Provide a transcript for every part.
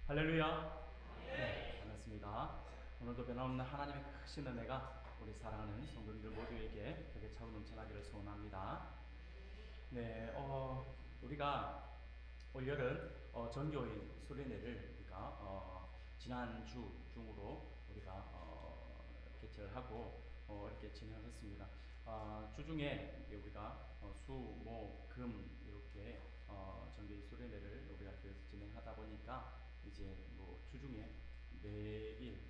할렐루야. 네, 반갑습니다. 오늘도 변함없는 하나님의 크신 은혜가 우리 사랑하는 성도님들 모두에게 벽에 차고 넘쳐나기를 소원합니다. 네, 우리가 올여름 전교인 수련회를 우리가 지난주 중으로 우리가 개최를 하고 이렇게 진행했습니다. 주중에 우리가 수, 목, 금 이렇게 전교인 수련회를 우리가 교회에서 진행하다 보니까 이제 뭐 주중에 매일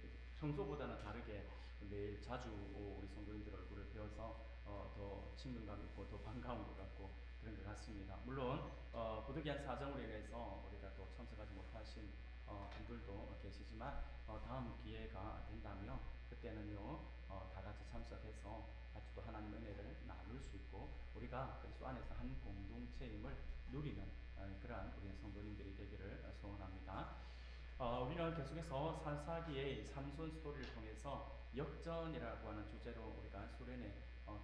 평소보다는 다르게 매일 자주 우리 성도님들 얼굴을 배워서 더 친근감 있고 더 반가운 것 같고 그런 것 같습니다. 물론 부득이한 사정으로 인해서 우리가 또 참석하지 못하신 분들도 계시지만 다음 기회가 된다면 그때는요 다 같이 참석해서 같이 또 하나님 은혜를 나눌 수 있고 우리가 그리스도 안에서 한 공동체임을 누리는 그러한 우리 성도님들이 되기를 소원합니다. 우리는 계속해서 살사기의 삼손 스토리를 통해서 역전이라고 하는 주제로 우리가 수련회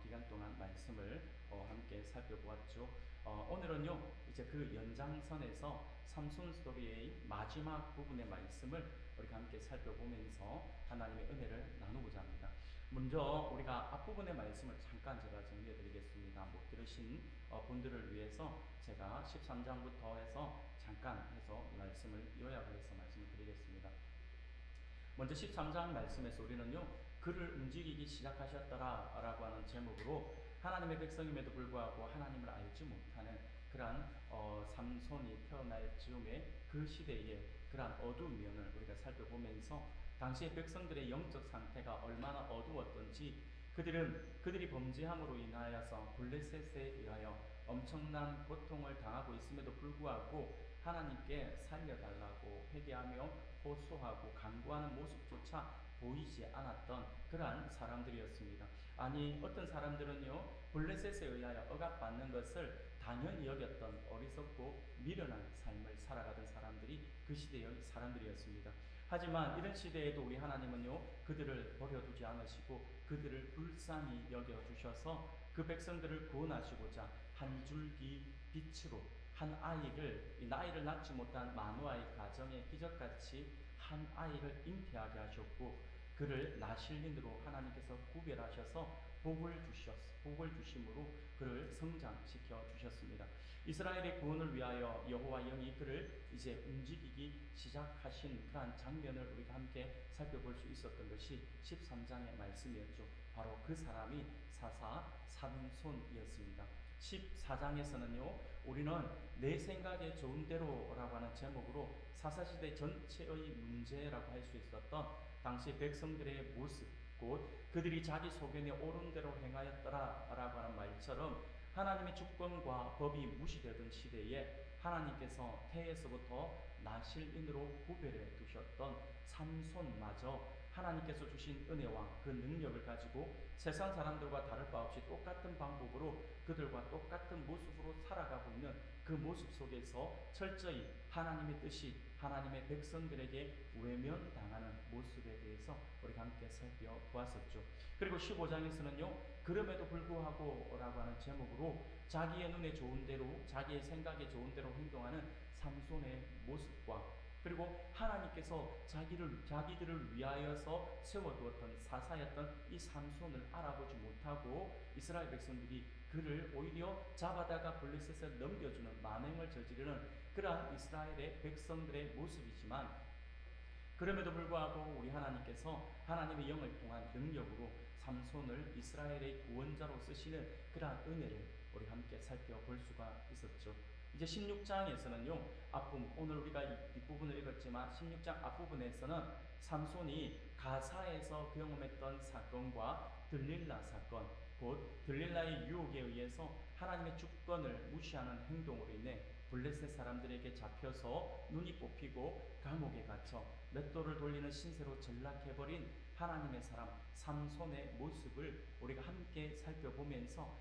기간 동안 말씀을 함께 살펴보았죠. 오늘은요 이제 그 연장선에서 삼손 스토리의 마지막 부분의 말씀을 우리가 함께 살펴보면서 하나님의 은혜를 나누고자 합니다. 먼저 우리가 앞부분의 말씀을 잠깐 제가 정리해 드리겠습니다. 못 들으신 분들을 위해서 제가 13장부터 해서 잠깐 해서 말씀을 요약을 해서 말씀을 드리겠습니다. 먼저 13장 말씀에서 우리는요 그를 움직이기 시작하셨더라 라고 하는 제목으로 하나님의 백성임에도 불구하고 하나님을 알지 못하는 그러한 삼손이 태어날 즈음에 그 시대의 그러한 어두운 면을 우리가 살펴보면서 당시의 백성들의 영적 상태가 얼마나 어두웠던지 그들이 범죄함으로 인하여서 블레셋에 의하여 엄청난 고통을 당하고 있음에도 불구하고 하나님께 살려달라고 회개하며 호소하고 간구하는 모습조차 보이지 않았던 그러한 사람들이었습니다. 아니 어떤 사람들은요 블레셋에 의하여 억압받는 것을 당연히 여겼던 어리석고 미련한 삶을 살아가던 사람들이 그 시대의 사람들이었습니다. 하지만 이런 시대에도 우리 하나님은요 그들을 버려두지 않으시고 그들을 불쌍히 여겨주셔서 그 백성들을 구원하시고자 한 줄기 빛으로 한 아이를 나이를 낳지 못한 마누아의 가정에 기적같이 한 아이를 잉태하게 하셨고 그를 나실린으로 하나님께서 구별하셔서 복을 주심으로 그를 성장시켜 주셨습니다. 이스라엘의 구원을 위하여 여호와 영이 그를 이제 움직이기 시작하신 그러한 장면을 우리가 함께 살펴볼 수 있었던 것이 13장의 말씀이었죠. 바로 그 사람이 사사 삼손이었습니다. 14장에서는요 우리는 내 생각에 좋은 대로라고 하는 제목으로 사사시대 전체의 문제라고 할 수 있었던 당시 백성들의 모습 곧 그들이 자기 소견에 옳은 대로 행하였더라 라고 하는 말처럼 하나님의 주권과 법이 무시되던 시대에 하나님께서 태에서부터 나실인으로 구별해 두셨던 삼손마저 하나님께서 주신 은혜와 그 능력을 가지고 세상 사람들과 다를 바 없이 똑같은 방법으로 그들과 똑같은 모습으로 살아가고 있는 그 모습 속에서 철저히 하나님의 뜻이 하나님의 백성들에게 외면당하는 모습에 대해서 우리가 함께 살펴보았었죠. 그리고 15장에서는요 그럼에도 불구하고 라고 하는 제목으로 자기의 눈에 좋은 대로 자기의 생각에 좋은 대로 행동하는 삼손의 모습과 그리고 하나님께서 자기들을 위하여서 세워두었던 사사였던 이 삼손을 알아보지 못하고 이스라엘 백성들이 그를 오히려 잡아다가 블레셋에 넘겨주는 만행을 저지르는 그러한 이스라엘의 백성들의 모습이지만 그럼에도 불구하고 우리 하나님께서 하나님의 영을 통한 능력으로 삼손을 이스라엘의 구원자로 쓰시는 그러한 은혜를 우리 함께 살펴볼 수가 있었죠. 이제 16장에서는요 앞부분 오늘 우리가 뒷부분을 읽었지만 16장 앞부분에서는 삼손이 가사에서 경험했던 사건과 들릴라 사건 곧 들릴라의 유혹에 의해서 하나님의 주권을 무시하는 행동으로 인해 블레셋 사람들에게 잡혀서 눈이 뽑히고 감옥에 갇혀 맷돌을 돌리는 신세로 전락해버린 하나님의 사람 삼손의 모습을 우리가 함께 살펴보면서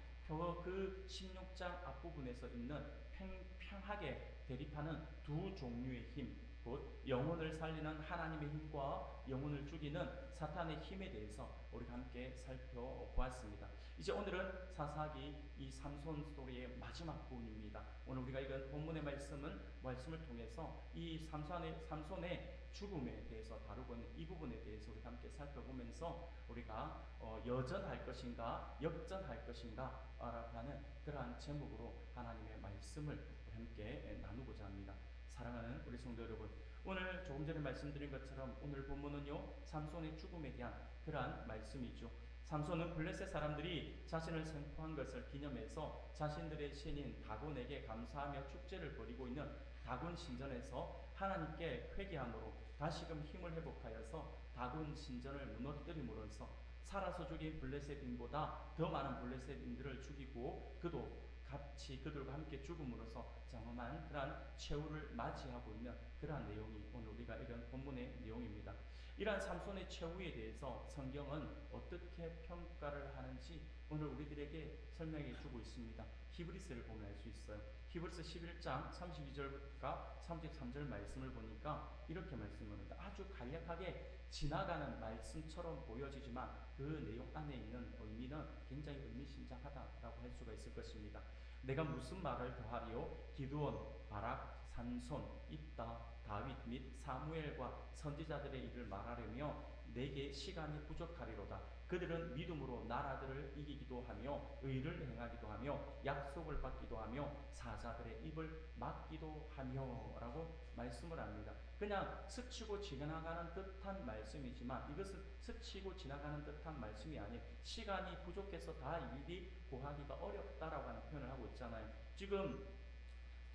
그 16장 앞부분에서 있는 팽팽하게 대립하는 두 종류의 힘 곧 영혼을 살리는 하나님의 힘과 영혼을 죽이는 사탄의 힘에 대해서 우리가 함께 살펴보았습니다. 이제 오늘은 사사기 이 삼손 스토리의 마지막 부분입니다. 오늘 우리가 읽은 본문의 말씀을 통해서 이 삼손의 죽음에 대해서 다루고 있는 이 부분에 대해서 우리가 함께 살펴보면서 우리가 여전할 것인가 역전할 것인가 라고 하는 그러한 제목으로 하나님의 말씀을 함께 나누고자 합니다. 사랑하는 우리 성도 여러분, 오늘 조금 전에 말씀드린 것처럼 오늘 본문은요 삼손의 죽음에 대한 그러한 말씀이죠. 삼손은 블레셋 사람들이 자신을 생포한 것을 기념해서 자신들의 신인 다곤에게 감사하며 축제를 벌이고 있는 다곤 신전에서 하나님께 회개함으로 다시금 힘을 회복하여서 다곤 신전을 무너뜨림으로써 살아서 죽인 블레셋인보다 더 많은 블레셋인들을 죽이고 그도 같이 그들과 함께 죽음으로써 장엄한 그러한 최후를 맞이하고 있는 그러한 내용이 오늘 우리가 읽은 본문의 내용입니다. 이러한 삼손의 최후에 대해서 성경은 어떻게 평가를 하는지 오늘 우리들에게 설명해 주고 있습니다. 히브리스를 보면 알 수 있어요. 히브리스 11장 32절과 33절 말씀을 보니까 이렇게 말씀합니다. 아주 간략하게 지나가는 말씀처럼 보여지지만 그 내용 안에 있는 의미는 굉장히 의미심장하다라고 할 수가 있을 것입니다. 내가 무슨 말을 더하리요? 기드온, 바락, 삼손, 입다, 다윗 및 사무엘과 선지자들의 일을 말하려며 내게 시간이 부족하리로다. 그들은 믿음으로 나라들을 이기기도 하며 의를 행하기도 하며 약속을 받기도 하며 사자들의 입을 막기도 하며 라고 말씀을 합니다. 그냥 스치고 지나가는 듯한 말씀이지만 이것은 스치고 지나가는 듯한 말씀이 아닌 시간이 부족해서 다 일일이 고하기가 어렵다라고 하는 표현을 하고 있잖아요. 지금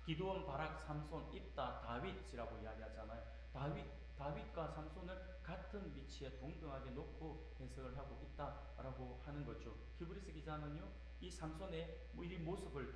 기드온, 바락, 삼손, 입다, 다윗이라고 이야기하잖아요. 다윗과 삼손을 같은 위치에 동등하게 놓고 해석을 하고 있다라고 하는 거죠. 히브리스 기자는요, 이 삼손의 이 모습을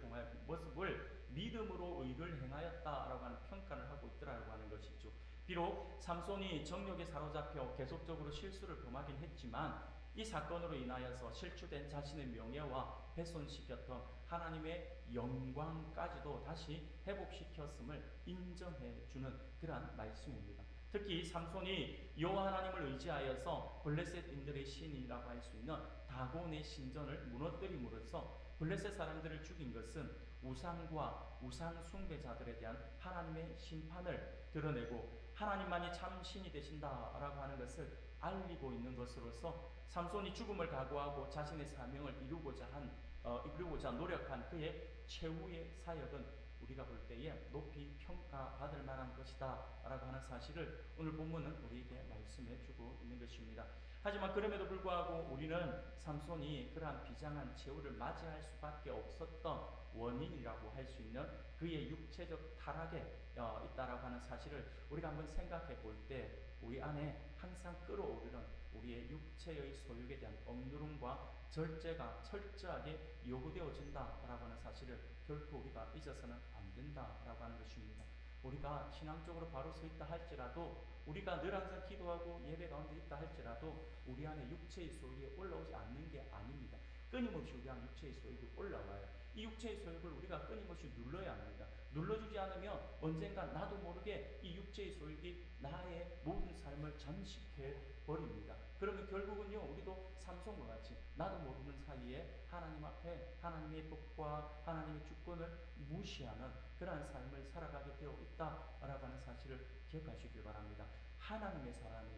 믿음으로 의를 행하였다라고 하는 평가를 하고 있더라고 하는 것이죠. 비록 삼손이 정욕에 사로잡혀 계속적으로 실수를 범하긴 했지만 이 사건으로 인하여서 실추된 자신의 명예와 훼손시켰던 하나님의 영광까지도 다시 회복시켰음을 인정해주는 그러한 말씀입니다. 특히 삼손이 여호와 하나님을 의지하여서 블레셋인들의 신이라고 할 수 있는 다곤의 신전을 무너뜨림으로써 블레셋 사람들을 죽인 것은 우상과 우상 숭배자들에 대한 하나님의 심판을 드러내고 하나님만이 참 신이 되신다라고 하는 것을 알리고 있는 것으로서 삼손이 죽음을 각오하고 자신의 사명을 이루고자 노력한 그의 최후의 사역은 우리가 볼 때에 높이 평가받을 만한 것이다 라고 하는 사실을 오늘 본문은 우리에게 말씀해 주고 있는 것입니다. 하지만 그럼에도 불구하고 우리는 삼손이 그러한 비장한 최후를 맞이할 수밖에 없었던 원인이라고 할 수 있는 그의 육체적 타락에 있다라고 하는 사실을 우리가 한번 생각해 볼 때 우리 안에 항상 끌어오르는 우리의 육체의 소욕에 대한 억누름과 절제가 철저하게 요구되어진다라고 하는 사실을 결코 우리가 잊어서는 안 된다라고 하는 것입니다. 우리가 신앙적으로 바로 서 있다 할지라도 우리가 늘 항상 기도하고 예배 가운데 있다 할지라도 우리 안에 육체의 소욕이 올라오지 않는 게 아닙니다. 끊임없이 우리 안에 육체의 소욕이 올라와요. 이 육체의 소욕을 우리가 끊임없이 눌러야 합니다. 눌러주지 않으면 언젠가 나도 모르게 이 육체의 소욕이 나의 모든 삶을 잠식해 버립니다. 그러면 결국은요 우리도 삼손과 같이 나도 모르는 사이에 하나님 앞에 하나님의 법과 하나님의 주권을 무시하는 그러한 삶을 살아가게 되어 있다라고 하는 사실을 기억하시길 바랍니다. 하나님의 사람이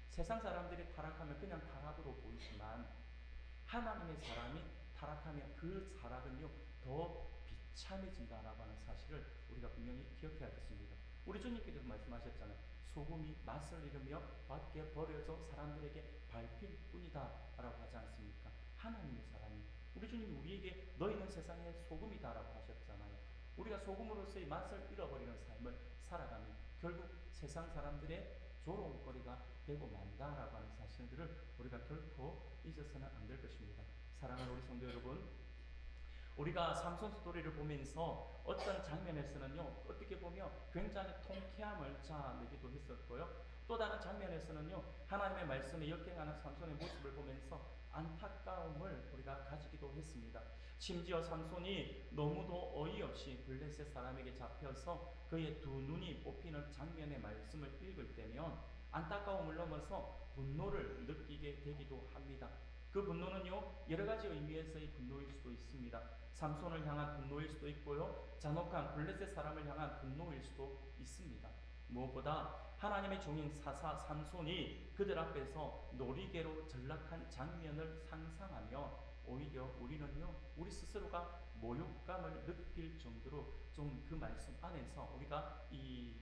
세상 사람들이 타락하면 그냥 타락으로 보이지만 하나님의 사람이 타락하면 그 타락은요 더 비참해진다라고 하는 사실을 우리가 분명히 기억해야겠습니다. 우리 주님께서 말씀하셨잖아요. 소금이 맛을 잃으며 밖에 버려져 사람들에게 밟힐 뿐이다 라고 하지 않습니까? 하나님의 사람이 우리 주님이 우리에게 너희는 세상의 소금이다 라고 하셨잖아요. 우리가 소금으로서의 맛을 잃어버리는 삶을 살아가면 결국 세상 사람들의 조롱거리가 되고 만다라고 하는 사실들을 우리가 결코 잊어서는 안 될 것입니다. 사랑하는 우리 성도 여러분, 우리가 삼손 스토리를 보면서 어떤 장면에서는요 어떻게 보면 굉장히 통쾌함을 자아내기도 했었고요, 또 다른 장면에서는요 하나님의 말씀에 역행하는 삼손의 모습을 보면서 안타까움을 우리가 가지기도 했습니다. 심지어 삼손이 너무도 어이없이 블레셋 사람에게 잡혀서 그의 두 눈이 뽑히는 장면의 말씀을 읽을 때면 안타까움을 넘어서 분노를 느끼게 되기도 합니다. 그 분노는요, 여러 가지 의미에서의 분노일 수도 있습니다. 삼손을 향한 분노일 수도 있고요, 잔혹한 블레셋 사람을 향한 분노일 수도 있습니다. 무엇보다 하나님의 종인 사사 삼손이 그들 앞에서 놀이개로 전락한 장면을 상상하며 오히려 우리는요, 우리 스스로가 모욕감을 느낄 정도로 좀 그 말씀 안에서 우리가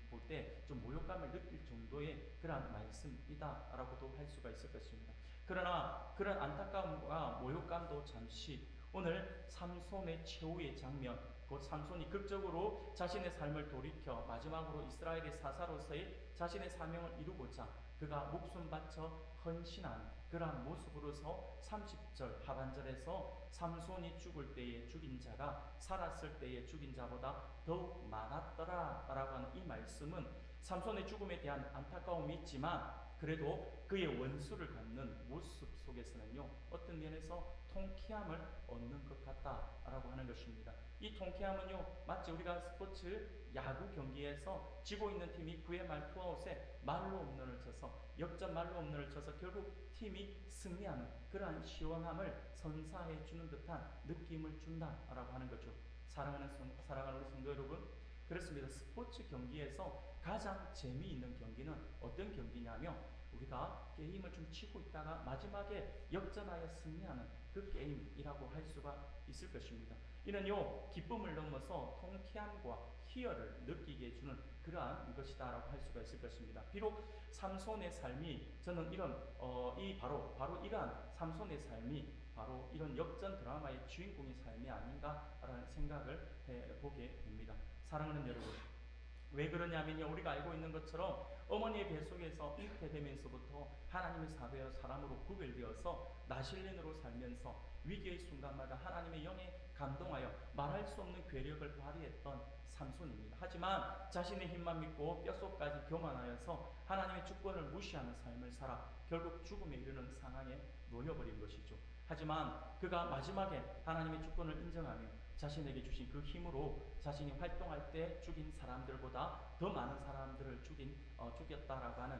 볼 때 좀 모욕감을 느낄 정도의 그러한 말씀이다라고도 할 수가 있을 것입니다. 그러나 그런 안타까움과 모욕감도 잠시 오늘 삼손의 최후의 장면, 곧 삼손이 극적으로 자신의 삶을 돌이켜 마지막으로 이스라엘의 사사로서의 자신의 사명을 이루고자 그가 목숨 바쳐 헌신한 그러한 모습으로서 30절 하반절에서 삼손이 죽을 때에 죽인 자가 살았을 때에 죽인 자보다 더욱 많았더라 라고 하는 이 말씀은 삼손의 죽음에 대한 안타까움이 있지만 그래도 그의 원수를 갚는 모습 속에서는요, 어떤 면에서 통쾌함을 얻는 것 같다라고 하는 것입니다. 이 통쾌함은요, 마치 우리가 스포츠 야구 경기에서 지고 있는 팀이 9회 말 투아웃에 말로 홈런을 쳐서 역전 말로 홈런을 쳐서 결국 팀이 승리하는 그러한 시원함을 선사해 주는 듯한 느낌을 준다라고 하는 거죠. 사랑하는 우리 성도 여러분, 그렇습니다. 스포츠 경기에서 가장 재미있는 경기는 어떤 경기냐면 우리가 게임을 좀 치고 있다가 마지막에 역전하여 승리하는 그 게임이라고 할 수가 있을 것입니다. 이는요, 기쁨을 넘어서 통쾌함과 희열을 느끼게 해주는 그러한 것이다라고 할 수가 있을 것입니다. 비록 삼손의 삶이 저는 바로 이러한 삼손의 삶이 바로 이런 역전 드라마의 주인공의 삶이 아닌가라는 생각을 해보게 됩니다. 사랑하는 여러분, 왜 그러냐면요, 우리가 알고 있는 것처럼 어머니의 뱃속에서 잉태되면서부터 하나님의 사람으로 구별되어서 나실린으로 살면서 위기의 순간마다 하나님의 영에 감동하여 말할 수 없는 괴력을 발휘했던 삼손입니다. 하지만 자신의 힘만 믿고 뼛속까지 교만하여서 하나님의 주권을 무시하는 삶을 살아 결국 죽음에 이르는 상황에 놓여버린 것이죠. 하지만 그가 마지막에 하나님의 주권을 인정하며 자신에게 주신 그 힘으로 자신이 활동할 때 죽인 사람들보다 더 많은 사람들을 죽였다라고 하는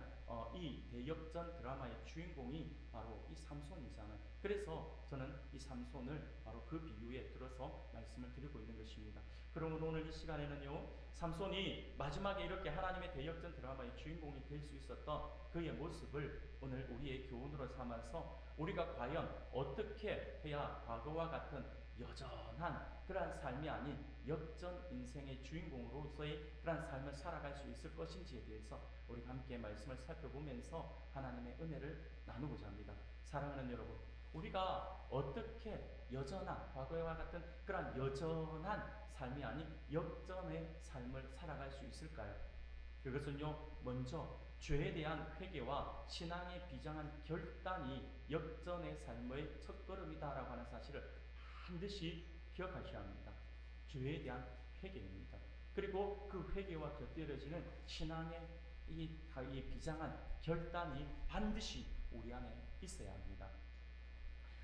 이 대역전 드라마의 주인공이 바로 이 삼손이잖아요. 그래서 저는 이 삼손을 바로 그 비유에 들어서 말씀을 드리고 있는 것입니다. 그러므로 오늘 이 시간에는요, 삼손이 마지막에 이렇게 하나님의 대역전 드라마의 주인공이 될 수 있었던 그의 모습을 오늘 우리의 교훈으로 삼아서 우리가 과연 어떻게 해야 과거와 같은 여전한 그러한 삶이 아닌 역전 인생의 주인공으로서의 그러한 삶을 살아갈 수 있을 것인지에 대해서 우리가 함께 말씀을 살펴보면서 하나님의 은혜를 나누고자 합니다. 사랑하는 여러분, 우리가 어떻게 여전한 과거와 같은 그러한 여전한 삶이 아닌 역전의 삶을 살아갈 수 있을까요? 그것은요, 먼저 죄에 대한 회개와 신앙의 비장한 결단이 역전의 삶의 첫걸음이다라고 하는 사실을 반드시 기억하셔야 합니다. 죄에 대한 회개입니다. 그리고 그 회개와 곁들여지는 신앙의 이 비장한 결단이 반드시 우리 안에 있어야 합니다.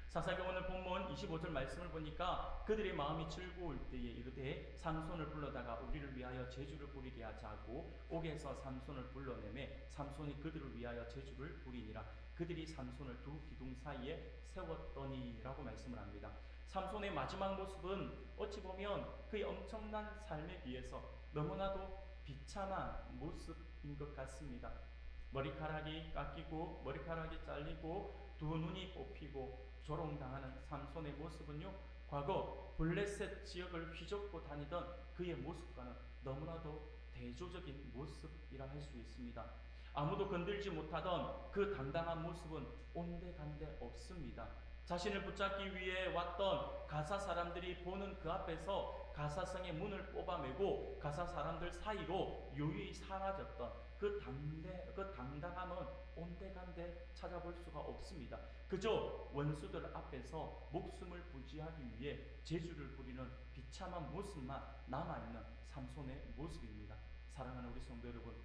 사사기 오늘 본문 25절 말씀을 보니까 그들의 마음이 즐거울 때에 이르되 삼손을 불러다가 우리를 위하여 제주를 부리게 하자고 옥에서 삼손을 불러내매 삼손이 그들을 위하여 제주를 부리니라. 그들이 삼손을 두 기둥 사이에 세웠더니라고 말씀을 합니다. 삼손의 마지막 모습은 어찌 보면 그의 엄청난 삶에 비해서 너무나도 비참한 모습인 것 같습니다. 머리카락이 깎이고 머리카락이 잘리고 두 눈이 뽑히고 조롱당하는 삼손의 모습은요, 과거 블레셋 지역을 휘젓고 다니던 그의 모습과는 너무나도 대조적인 모습이라 할 수 있습니다. 아무도 건들지 못하던 그 당당한 모습은 온데간데 없습니다. 자신을 붙잡기 위해 왔던 가사 사람들이 보는 그 앞에서 가사성의 문을 뽑아매고 가사 사람들 사이로 유유히 사라졌던 그 당당함은 온데간데 찾아볼 수가 없습니다. 그저 원수들 앞에서 목숨을 부지하기 위해 제주를 부리는 비참한 모습만 남아있는 삼손의 모습입니다. 사랑하는 우리 성도 여러분,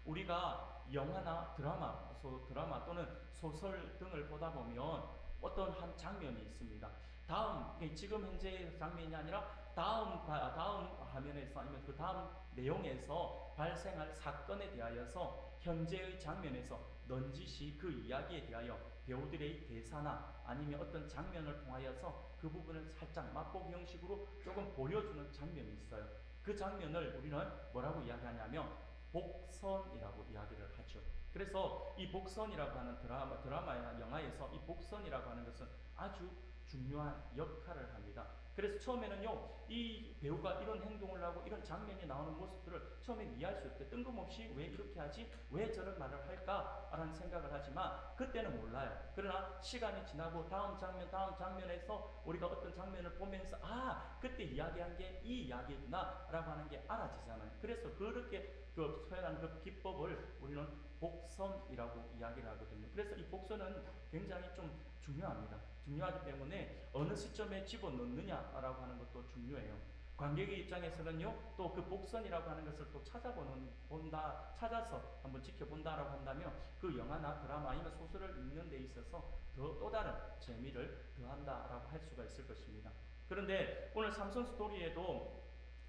우리가 영화나 드라마 또는 소설 등을 보다 보면 어떤 한 장면이 있습니다. 다음, 지금 현재 장면이 아니라 다음 화면에서 아니면 그 다음 내용에서 발생할 사건에 대하여서 현재의 장면에서 넌지시 그 이야기에 대하여 배우들의 대사나 아니면 어떤 장면을 통하여서 그 부분을 살짝 맛보기 형식으로 조금 보여주는 장면이 있어요. 그 장면을 우리는 뭐라고 이야기하냐면 복선이라고 이야기를 하죠. 그래서 이 복선이라고 하는 드라마 영화에서 이 복선이라고 하는 것은 아주 중요한 역할을 합니다. 그래서 처음에는요, 이 배우가 이런 행동을 하고 이런 장면이 나오는 모습들을 처음에 이해할 수 없대. 뜬금없이 왜 이렇게 하지? 왜 저런 말을 할까? 라는 생각을 하지만 그때는 몰라요. 그러나 시간이 지나고 다음 장면에서 우리가 어떤 장면을 보면서 그때 이야기한 게 이 이야기구나 라고 하는 게 알아지잖아요. 그래서 그렇게 표현하는 그 기법을 우리는 복선이라고 이야기를 하거든요. 그래서 이 복선은 굉장히 좀 중요합니다. 중요하기 때문에 어느 시점에 집어넣느냐라고 하는 것도 중요해요. 관객의 입장에서는요, 또 그 복선이라고 하는 것을 또 찾아서 한번 지켜본다라고 한다면 그 영화나 드라마 아니면 소설을 읽는 데 있어서 또 다른 재미를 더한다라고 할 수가 있을 것입니다. 그런데 오늘 삼손 스토리에도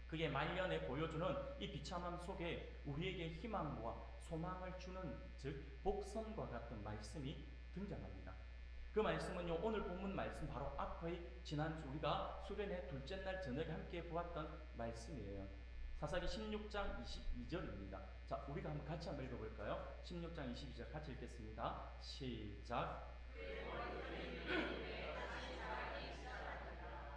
그의 말년에 보여주는 이 비참함 속에 우리에게 희망과 소망을 주는, 즉 복선과 같은 말씀이 등장합니다. 그 말씀은요, 오늘 본문 말씀 바로 앞의 지난주 우리가 수련회 둘째 날 저녁에 함께 보았던 말씀이에요. 사사기 16장 22절입니다. 자, 우리가 같이 한번 읽어볼까요? 16장 22절 같이 읽겠습니다. 시작.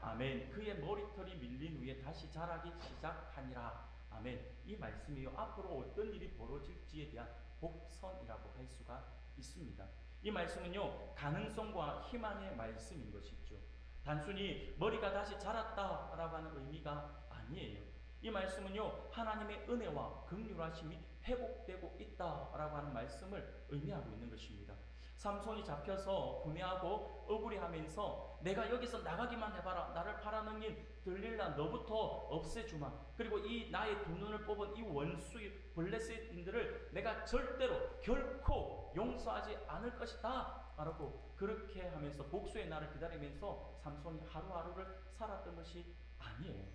아멘. 그의 머리털이 밀린 후에 다시 자라기 시작하니라. 아멘. 이 말씀이요, 앞으로 어떤 일이 벌어질지에 대한 복선이라고 할 수가 있습니다. 이 말씀은요, 가능성과 희망의 말씀인 것이죠. 단순히 머리가 다시 자랐다라고 하는 의미가 아니에요. 이 말씀은요, 하나님의 은혜와 긍휼하심이 회복되고 있다라고 하는 말씀을 의미하고 있는 것입니다. 삼손이 잡혀서 분해하고 억울해하면서 내가 여기서 나가기만 해봐라, 나를 팔아넘긴 들릴라 너부터 없애주마, 그리고 이 나의 두 눈을 뽑은 이 원수의 블레셋인들을 내가 절대로 결코 용서하지 않을 것이다 라고 그렇게 하면서 복수의 날을 기다리면서 삼손이 하루하루를 살았던 것이 아니에요.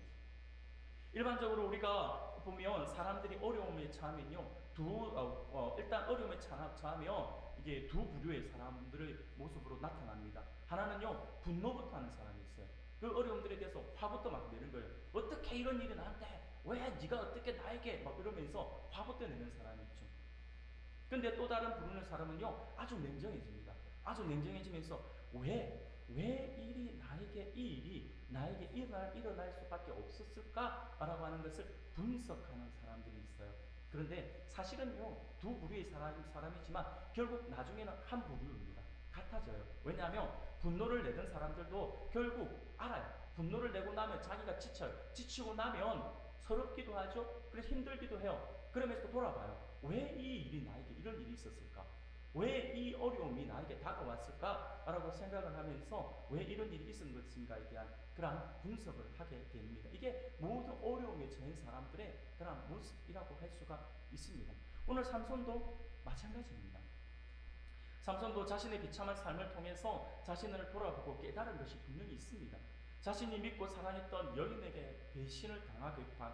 일반적으로 우리가 보면 사람들이 어려움에 처하면요, 일단 어려움에 처하면 이게 두 부류의 사람들의 모습으로 나타납니다. 하나는요, 분노부터 하는 사람이 있어요. 그 어려움들에 대해서 화부터 막 내는 거예요. 어떻게 이런 일이 나한테, 왜 네가 어떻게 나에게, 막 이러면서 화부터 내는 사람이 있죠. 근데 또 다른 부르는 사람은요, 아주 냉정해집니다. 아주 냉정해지면서 왜 이 일이 나에게 일어날 수밖에 없었을까라고 하는 것을 분석하는 사람들이 있어요. 그런데 사실은요, 두 부류의 사람이지만 결국 나중에는 한 부류입니다. 같아져요. 왜냐하면 분노를 내던 사람들도 결국 알아요. 분노를 내고 나면 자기가 지쳐요. 지치고 나면 서럽기도 하죠. 그래서 힘들기도 해요. 그러면서 또 돌아봐요. 왜 이 일이 나에게 이런 일이 있었을까? 왜 이 어려움이 나에게 다가왔을까? 라고 생각을 하면서 왜 이런 일이 있은 것인가에 대한 그러한 분석을 하게 됩니다. 이게 모든 어려움에 처한 사람들의 그러한 모습이라고 할 수가 있습니다. 오늘 삼손도 마찬가지입니다. 삼손도 자신의 비참한 삶을 통해서 자신을 돌아보고 깨달은 것이 분명히 있습니다. 자신이 믿고 사랑했던 여인에게 배신을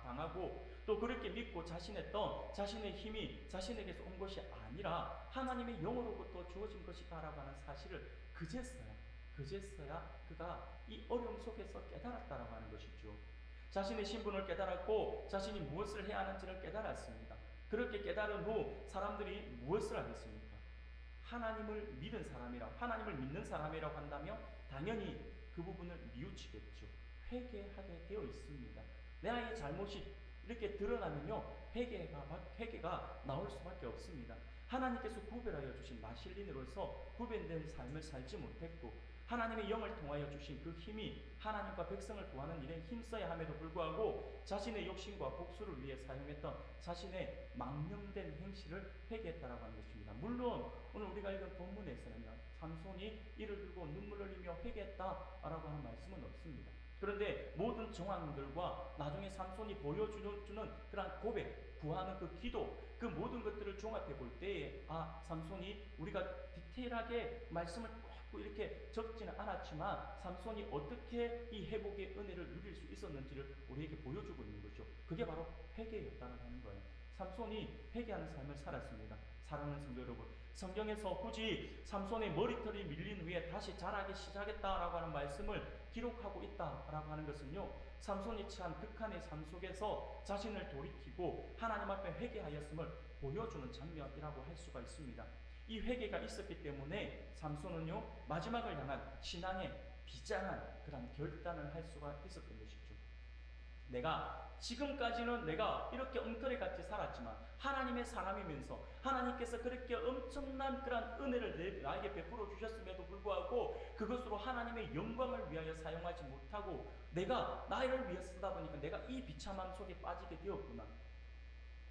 당하고 또 그렇게 믿고 자신했던 자신의 힘이 자신에게서 온 것이 아니라 하나님의 영으로부터 주어진 것이다라고 하는 사실을 그제서야 그가 이 어려움 속에서 깨달았다라고 하는 것이죠. 자신의 신분을 깨달았고 자신이 무엇을 해야 하는지를 깨달았습니다. 그렇게 깨달은 후 사람들이 무엇을 하겠습니까? 하나님을 믿는 사람이라고 한다면 당연히 그 부분을 뉘우치겠죠. 회개하게 되어 있습니다. 나의 잘못이 이렇게 드러나면요, 회개가 나올 수밖에 없습니다. 하나님께서 구별하여 주신 나실린으로서 구별된 삶을 살지 못했고 하나님의 영을 통하여 주신 그 힘이 하나님과 백성을 구하는 일에 힘써야 함에도 불구하고 자신의 욕심과 복수를 위해 사용했던 자신의 망령된 행실을 회개했다라고 하는 것입니다. 물론 오늘 우리가 읽은 본문에서는요, 삼손이 이를 들고 눈물을 흘리며 회개했다라고 하는 말씀은 없습니다. 그런데 모든 정황들과 나중에 삼손이 보여주는 그런 고백, 구하는 그 기도, 그 모든 것들을 종합해 볼 때에 삼손이 우리가 디테일하게 말씀을 꼭 이렇게 적지는 않았지만 삼손이 어떻게 이 회복의 은혜를 누릴 수 있었는지를 우리에게 보여주고 있는 거죠. 그게 바로 회개였다는 하는 거예요. 삼손이 회개하는 삶을 살았습니다. 사랑하는 성도 여러분, 성경에서 굳이 삼손의 머리털이 밀린 후에 다시 자라기 시작했다라고 하는 말씀을 기록하고 있다라고 하는 것은요, 삼손이 처한 극한의 삶 속에서 자신을 돌이키고 하나님 앞에 회개하였음을 보여주는 장면이라고 할 수가 있습니다. 이 회개가 있었기 때문에 삼손은요, 마지막을 향한 신앙의 비장한 그런 결단을 할 수가 있었던 것이죠. 지금까지는 내가 이렇게 엉터리같이 살았지만 하나님의 사람이면서 하나님께서 그렇게 엄청난 그런 은혜를 나에게 베풀어 주셨음에도 불구하고 그것으로 하나님의 영광을 위하여 사용하지 못하고 내가 나를 위해 쓰다 보니까 내가 이 비참함 속에 빠지게 되었구나.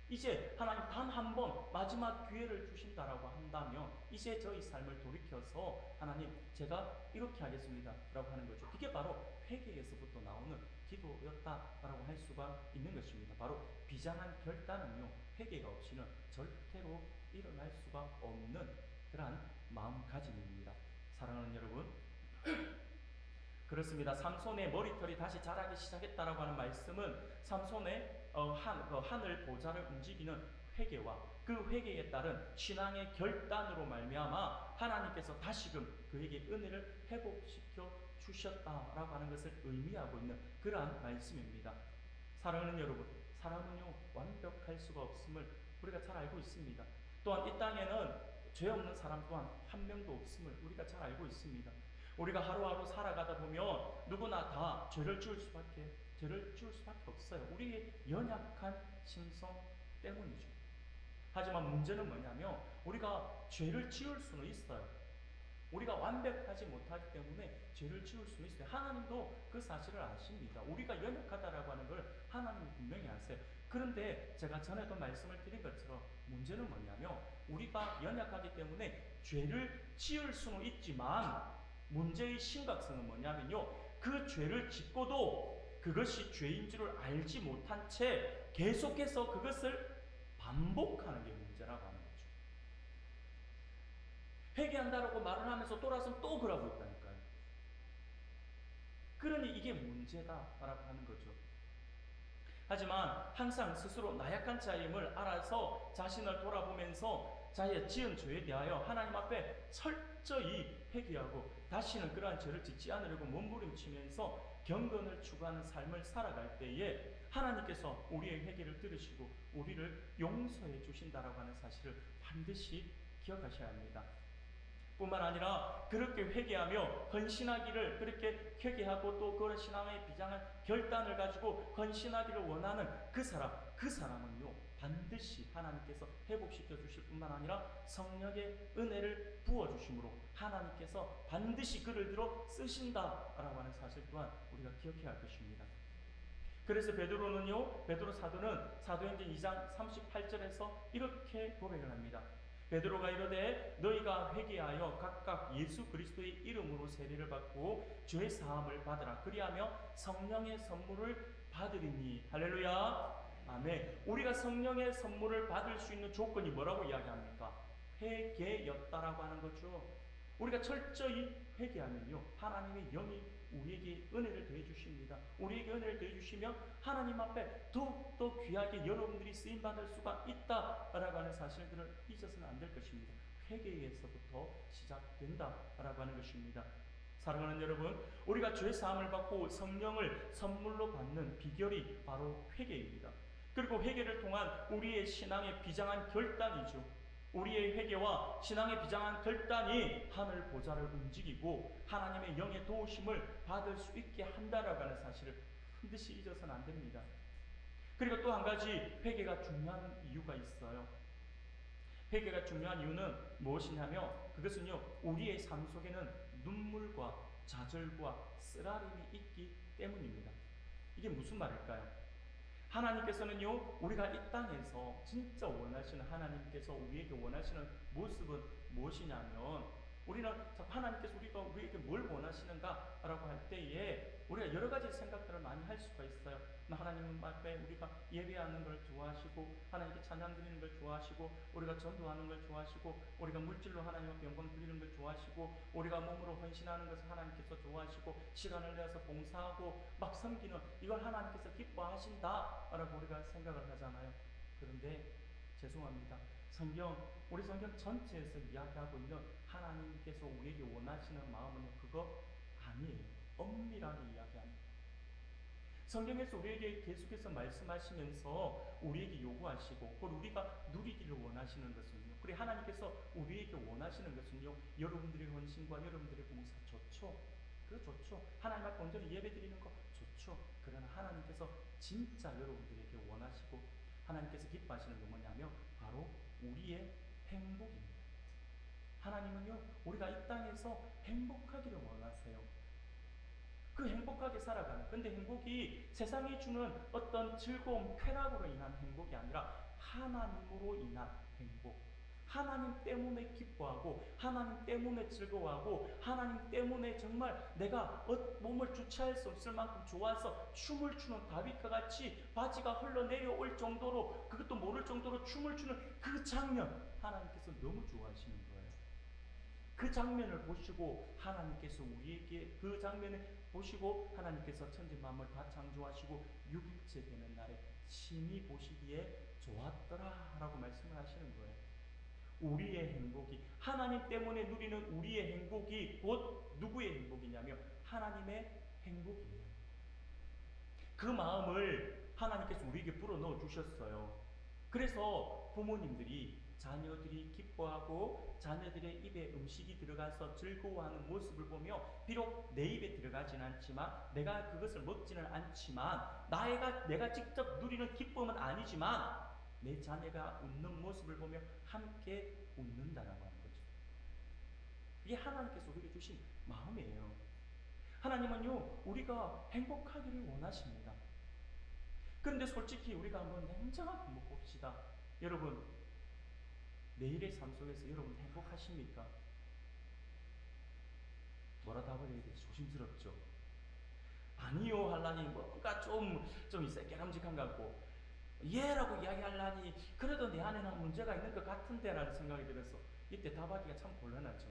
이제 하나님 단 한 번 마지막 기회를 주신다라고 한다면 이제 저희 삶을 돌이켜서 하나님 제가 이렇게 하겠습니다 라고 하는 거죠. 그게 바로 회개에서부터 나오는 기도였다라고 할 수가 있는 것입니다. 바로 비장한 결단은요, 회개가 없이는 절대로 일어날 수가 없는 그러한 마음가짐입니다. 사랑하는 여러분, 그렇습니다. 삼손의 머리털이 다시 자라기 시작했다라고 하는 말씀은 삼손의 하늘 보좌를 움직이는 회개와 그 회개에 따른 신앙의 결단으로 말미암아 하나님께서 다시금 그에게 은혜를 회복시켜 주셨다라고 하는 것을 의미하고 있는 그러한 말씀입니다. 사랑하는 여러분, 사람은요 완벽할 수가 없음을 우리가 잘 알고 있습니다. 또한 이 땅에는 죄 없는 사람 또한 한 명도 없음을 우리가 잘 알고 있습니다. 우리가 하루하루 살아가다 보면 누구나 다 죄를 지을 수밖에 없어요. 우리의 연약한 심성 때문이죠. 하지만 문제는 뭐냐면 우리가 죄를 지을 수는 있어요. 우리가 완벽하지 못하기 때문에 죄를 지을 수는 있어요. 하나님도 그 사실을 아십니다. 우리가 연약하다라고 하는 걸 하나님이 분명히 아세요. 그런데 제가 전에도 말씀을 드린 것처럼 문제는 뭐냐면 우리가 연약하기 때문에 죄를 지을 수는 있지만 문제의 심각성은 뭐냐면요, 그 죄를 짓고도 그것이 죄인 줄을 알지 못한 채 계속해서 그것을 반복하는 게 문제라고 하는 거죠. 회개한다라고 말을 하면서 돌아서 또 그러고 있다니까요. 그러니 이게 문제다라고 하는 거죠. 하지만 항상 스스로 나약한 자임을 알아서 자신을 돌아보면서 자기의 지은 죄에 대하여 하나님 앞에 철저히 회개하고 다시는 그러한 죄를 짓지 않으려고 몸부림치면서 경건을 추구하는 삶을 살아갈 때에 하나님께서 우리의 회개를 들으시고 우리를 용서해 주신다라고 하는 사실을 반드시 기억하셔야 합니다. 뿐만 아니라 그렇게 회개하며 헌신하기를 그렇게 회개하고 또 그런 신앙의 비장한 결단을 가지고 헌신하기를 원하는 그 사람은요 반드시 하나님께서 회복시켜 주실 뿐만 아니라 성령의 은혜를 부어주심으로 하나님께서 반드시 그를 들어 쓰신다라고 하는 사실 또한 우리가 기억해야 할 것입니다. 그래서 베드로 사도는 사도행전 2장 38절에서 이렇게 고백을 합니다. 베드로가 이르되 너희가 회개하여 각각 예수 그리스도의 이름으로 세례를 받고 죄 사함을 받으라. 그리하며 성령의 선물을 받으리니. 할렐루야. 아멘. 우리가 성령의 선물을 받을 수 있는 조건이 뭐라고 이야기합니까? 회개였다라고 하는 거죠. 우리가 철저히 회개하면요 하나님의 영이 우리에게 은혜를 더해 주십니다. 우리에게 은혜를 더해 주시면 하나님 앞에 더욱더 귀하게 여러분들이 쓰임 받을 수가 있다라고 하는 사실들을 잊어서는 안 될 것입니다. 회개에서부터 시작된다라고 하는 것입니다. 사랑하는 여러분, 우리가 죄 사함을 받고 성령을 선물로 받는 비결이 바로 회개입니다. 그리고 회개를 통한 우리의 신앙의 비장한 결단이죠. 우리의 회개와 신앙의 비장한 결단이 하늘 보좌를 움직이고 하나님의 영의 도우심을 받을 수 있게 한다라고 하는 사실을 반드시 잊어서는 안 됩니다. 그리고 또 한 가지 회개가 중요한 이유가 있어요. 회개가 중요한 이유는 무엇이냐면 그것은요 우리의 삶 속에는 눈물과 좌절과 쓰라림이 있기 때문입니다. 이게 무슨 말일까요? 하나님께서는요 우리가 이 땅에서 진짜 원하시는 하나님께서 우리에게 원하시는 모습은 무엇이냐면 우리는 하나님께서 우리에게 뭘 원하시는가라고 할 때에 우리가 여러 가지 생각들을 많이 할 수가 있어요. 하나님은 앞에 우리가 예배하는 걸 좋아하시고, 하나님께 찬양 드리는 걸 좋아하시고, 우리가 전도하는 걸 좋아하시고, 우리가 물질로 하나님 앞에 영광 드리는 걸 좋아하시고, 우리가 몸으로 헌신하는 것을 하나님께서 좋아하시고, 시간을 내서 봉사하고 막 섬기는 이걸 하나님께서 기뻐하신다라고 우리가 생각을 하잖아요. 그런데 죄송합니다. 우리 성경 전체에서 이야기하고 있는 하나님께서 우리에게 원하시는 마음은 그거 아니에요. 엄밀하게 이야기합니다. 성경에서 우리에게 계속해서 말씀하시면서 우리에게 요구하시고, 그리고 우리가 누리기를 원하시는 것은요, 그리고 하나님께서 우리에게 원하시는 것은요, 여러분들의 헌신과 여러분들의 봉사 좋죠. 그거 좋죠. 하나님 앞에 온전히 예배 드리는 거 좋죠. 그러나 하나님께서 진짜 여러분들에게 원하시고 하나님께서 기뻐하시는 게 뭐냐면 바로 우리의 행복입니다. 하나님은요, 우리가 이 땅에서 행복하기를 원하세요. 그 행복하게 살아가는, 근데 행복이 세상이 주는 어떤 즐거움, 쾌락으로 인한 행복이 아니라 하나님으로 인한 행복, 하나님 때문에 기뻐하고, 하나님 때문에 즐거워하고, 하나님 때문에 정말 내가 몸을 주체할 수 없을 만큼 좋아서 춤을 추는 다윗과 같이 바지가 흘러내려올 정도로, 그것도 모를 정도로 춤을 추는 그 장면, 하나님께서 너무 좋아하시는 거예요. 그 장면을 보시고 하나님께서 우리에게 그 장면을 보시고 하나님께서 천지만물 다 창조하시고 6일째 되는 날에 심히 보시기에 좋았더라 라고 말씀을 하시는 거예요. 우리의 행복이, 하나님 때문에 누리는 우리의 행복이 곧 누구의 행복이냐면 하나님의 행복이에요. 그 마음을 하나님께서 우리에게 불어넣어 주셨어요. 그래서 부모님들이 자녀들이 기뻐하고 자녀들의 입에 음식이 들어가서 즐거워하는 모습을 보며, 비록 내 입에 들어가진 않지만, 내가 그것을 먹지는 않지만, 내가 직접 누리는 기쁨은 아니지만 내 자녀가 웃는 모습을 보며 함께 웃는다라고 하는 거죠. 이게 하나님께서 우리에게 주신 마음이에요. 하나님은요, 우리가 행복하기를 원하십니다. 그런데 솔직히 우리가 한번 냉정하게 한번 봅시다. 여러분, 내일의 삶 속에서 여러분 행복하십니까? 뭐라 답을 해야 되지? 조심스럽죠. 아니요 하려니 뭔가 좀 새끼람직한 것 같고, 예라고 이야기하려니 그래도 내 안에는 문제가 있는 것 같은데 라는 생각이 들어서 이때 답하기가 참 곤란하죠.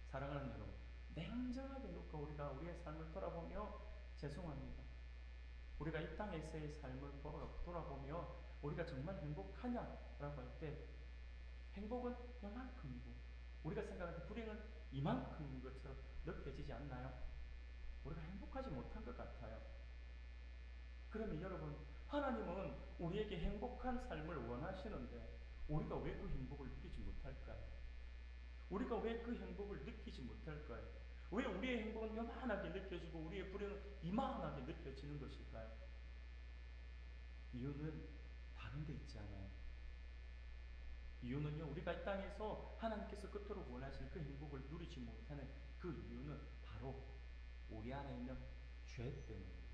사랑하는 여러분, 냉정하게 놓고 우리가 우리의 삶을 돌아보며, 죄송합니다, 우리가 이 땅에서의 삶을 돌아보며 우리가 정말 행복하냐라고 할 때 행복은 요만큼이고 우리가 생각할 때 불행은 이만큼인 것처럼 느껴지지 않나요? 우리가 행복하지 못한 것 같아요. 그러면 여러분, 하나님은 우리에게 행복한 삶을 원하시는데 우리가 왜 그 행복을 누리지 못할까요? 우리가 왜 그 행복을 느끼지 못할까요? 왜 우리의 행복은 요만하게 느껴지고 우리의 불행은 이만하게 느껴지는 것일까요? 이유는 다른 데 있지 않아요. 이유는요, 우리가 이 땅에서 하나님께서 그토록 원하시는 그 행복을 누리지 못하는 그 이유는 바로 우리 안에 있는 죄 때문입니다.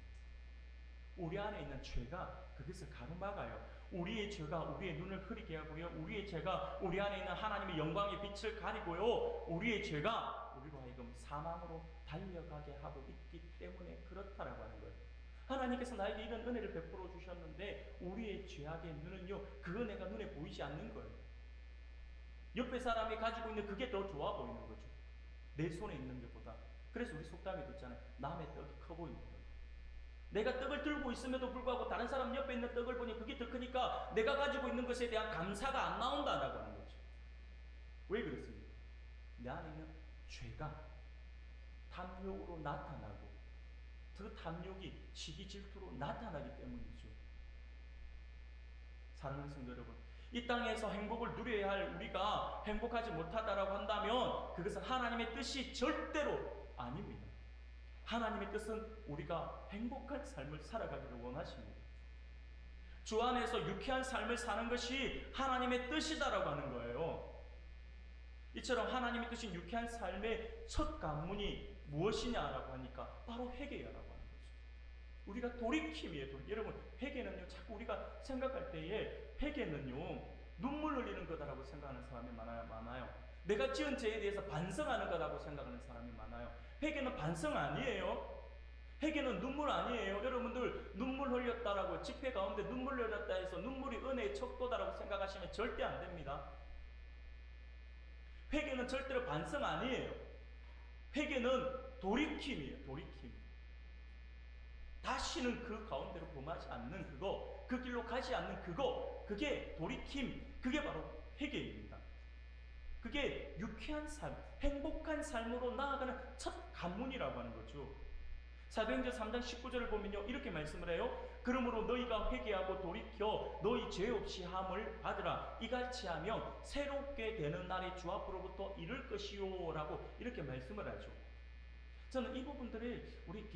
우리 안에 있는 죄가 그것을 가로막아요. 우리의 죄가 우리의 눈을 흐리게 하고요, 우리의 죄가 우리 안에 있는 하나님의 영광의 빛을 가리고요, 우리의 죄가 우리로 하여금 사망으로 달려가게 하고 있기 때문에 그렇다라고 하는 거예요. 하나님께서 나에게 이런 은혜를 베풀어 주셨는데 우리의 죄악의 눈은요, 그 은혜가 눈에 보이지 않는 거예요. 옆에 사람이 가지고 있는 그게 더 좋아 보이는 거죠, 내 손에 있는 것보다. 그래서 우리 속담에도 있잖아요, 남의 떡이 커 보이는 거예요. 내가 떡을 들고 있음에도 불구하고 다른 사람 옆에 있는 떡을 보니 그게 더 크니까 내가 가지고 있는 것에 대한 감사가 안 나온다라고 하는 거죠. 왜 그렇습니까? 내 안에 있는 죄가 탐욕으로 나타나고, 그 탐욕이 시기 질투로 나타나기 때문이죠. 사랑하는 성도 여러분, 이 땅에서 행복을 누려야 할 우리가 행복하지 못하다라고 한다면 그것은 하나님의 뜻이 절대로 아닙니다. 하나님의 뜻은 우리가 행복한 삶을 살아가기를 원하십니다. 주 안에서 유쾌한 삶을 사는 것이 하나님의 뜻이다라고 하는 거예요. 이처럼 하나님의 뜻인 유쾌한 삶의 첫 관문이 무엇이냐라고 하니까 바로 회개라고 하는 거죠. 우리가 돌이킴이에요. 여러분, 회개는요, 자꾸 우리가 생각할 때에 회개는요, 눈물 흘리는 거다라고 생각하는 사람이 많아요. 내가 지은 죄에 대해서 반성하는 거라고 생각하는 사람이 많아요. 회개는 반성 아니에요. 회개는 눈물 아니에요. 여러분들 눈물 흘렸다라고 집회 가운데 눈물 흘렸다 해서 눈물이 은혜의 척도다라고 생각하시면 절대 안 됩니다. 회개는 절대로 반성 아니에요. 회개는 돌이킴이에요. 돌이킴. 다시는 그 가운데로 범하지 않는 그거, 그 길로 가지 않는 그거, 그게 돌이킴, 그게 바로 회개입니다. 그게 유쾌한 삶, 행복한 삶으로 나아가는 첫 관문이라고 하는 거죠. 사도행전 3장 19절을 보면요, 이렇게 말씀을 해요. 그러므로 너희가 회개하고 돌이켜 너희 죄 없이 함을 받으라. 이같이 하면 새롭게 되는 날이 주 앞으로부터 이를 것이요 라고 이렇게 말씀을 하죠. 저는 이 부분들을 우리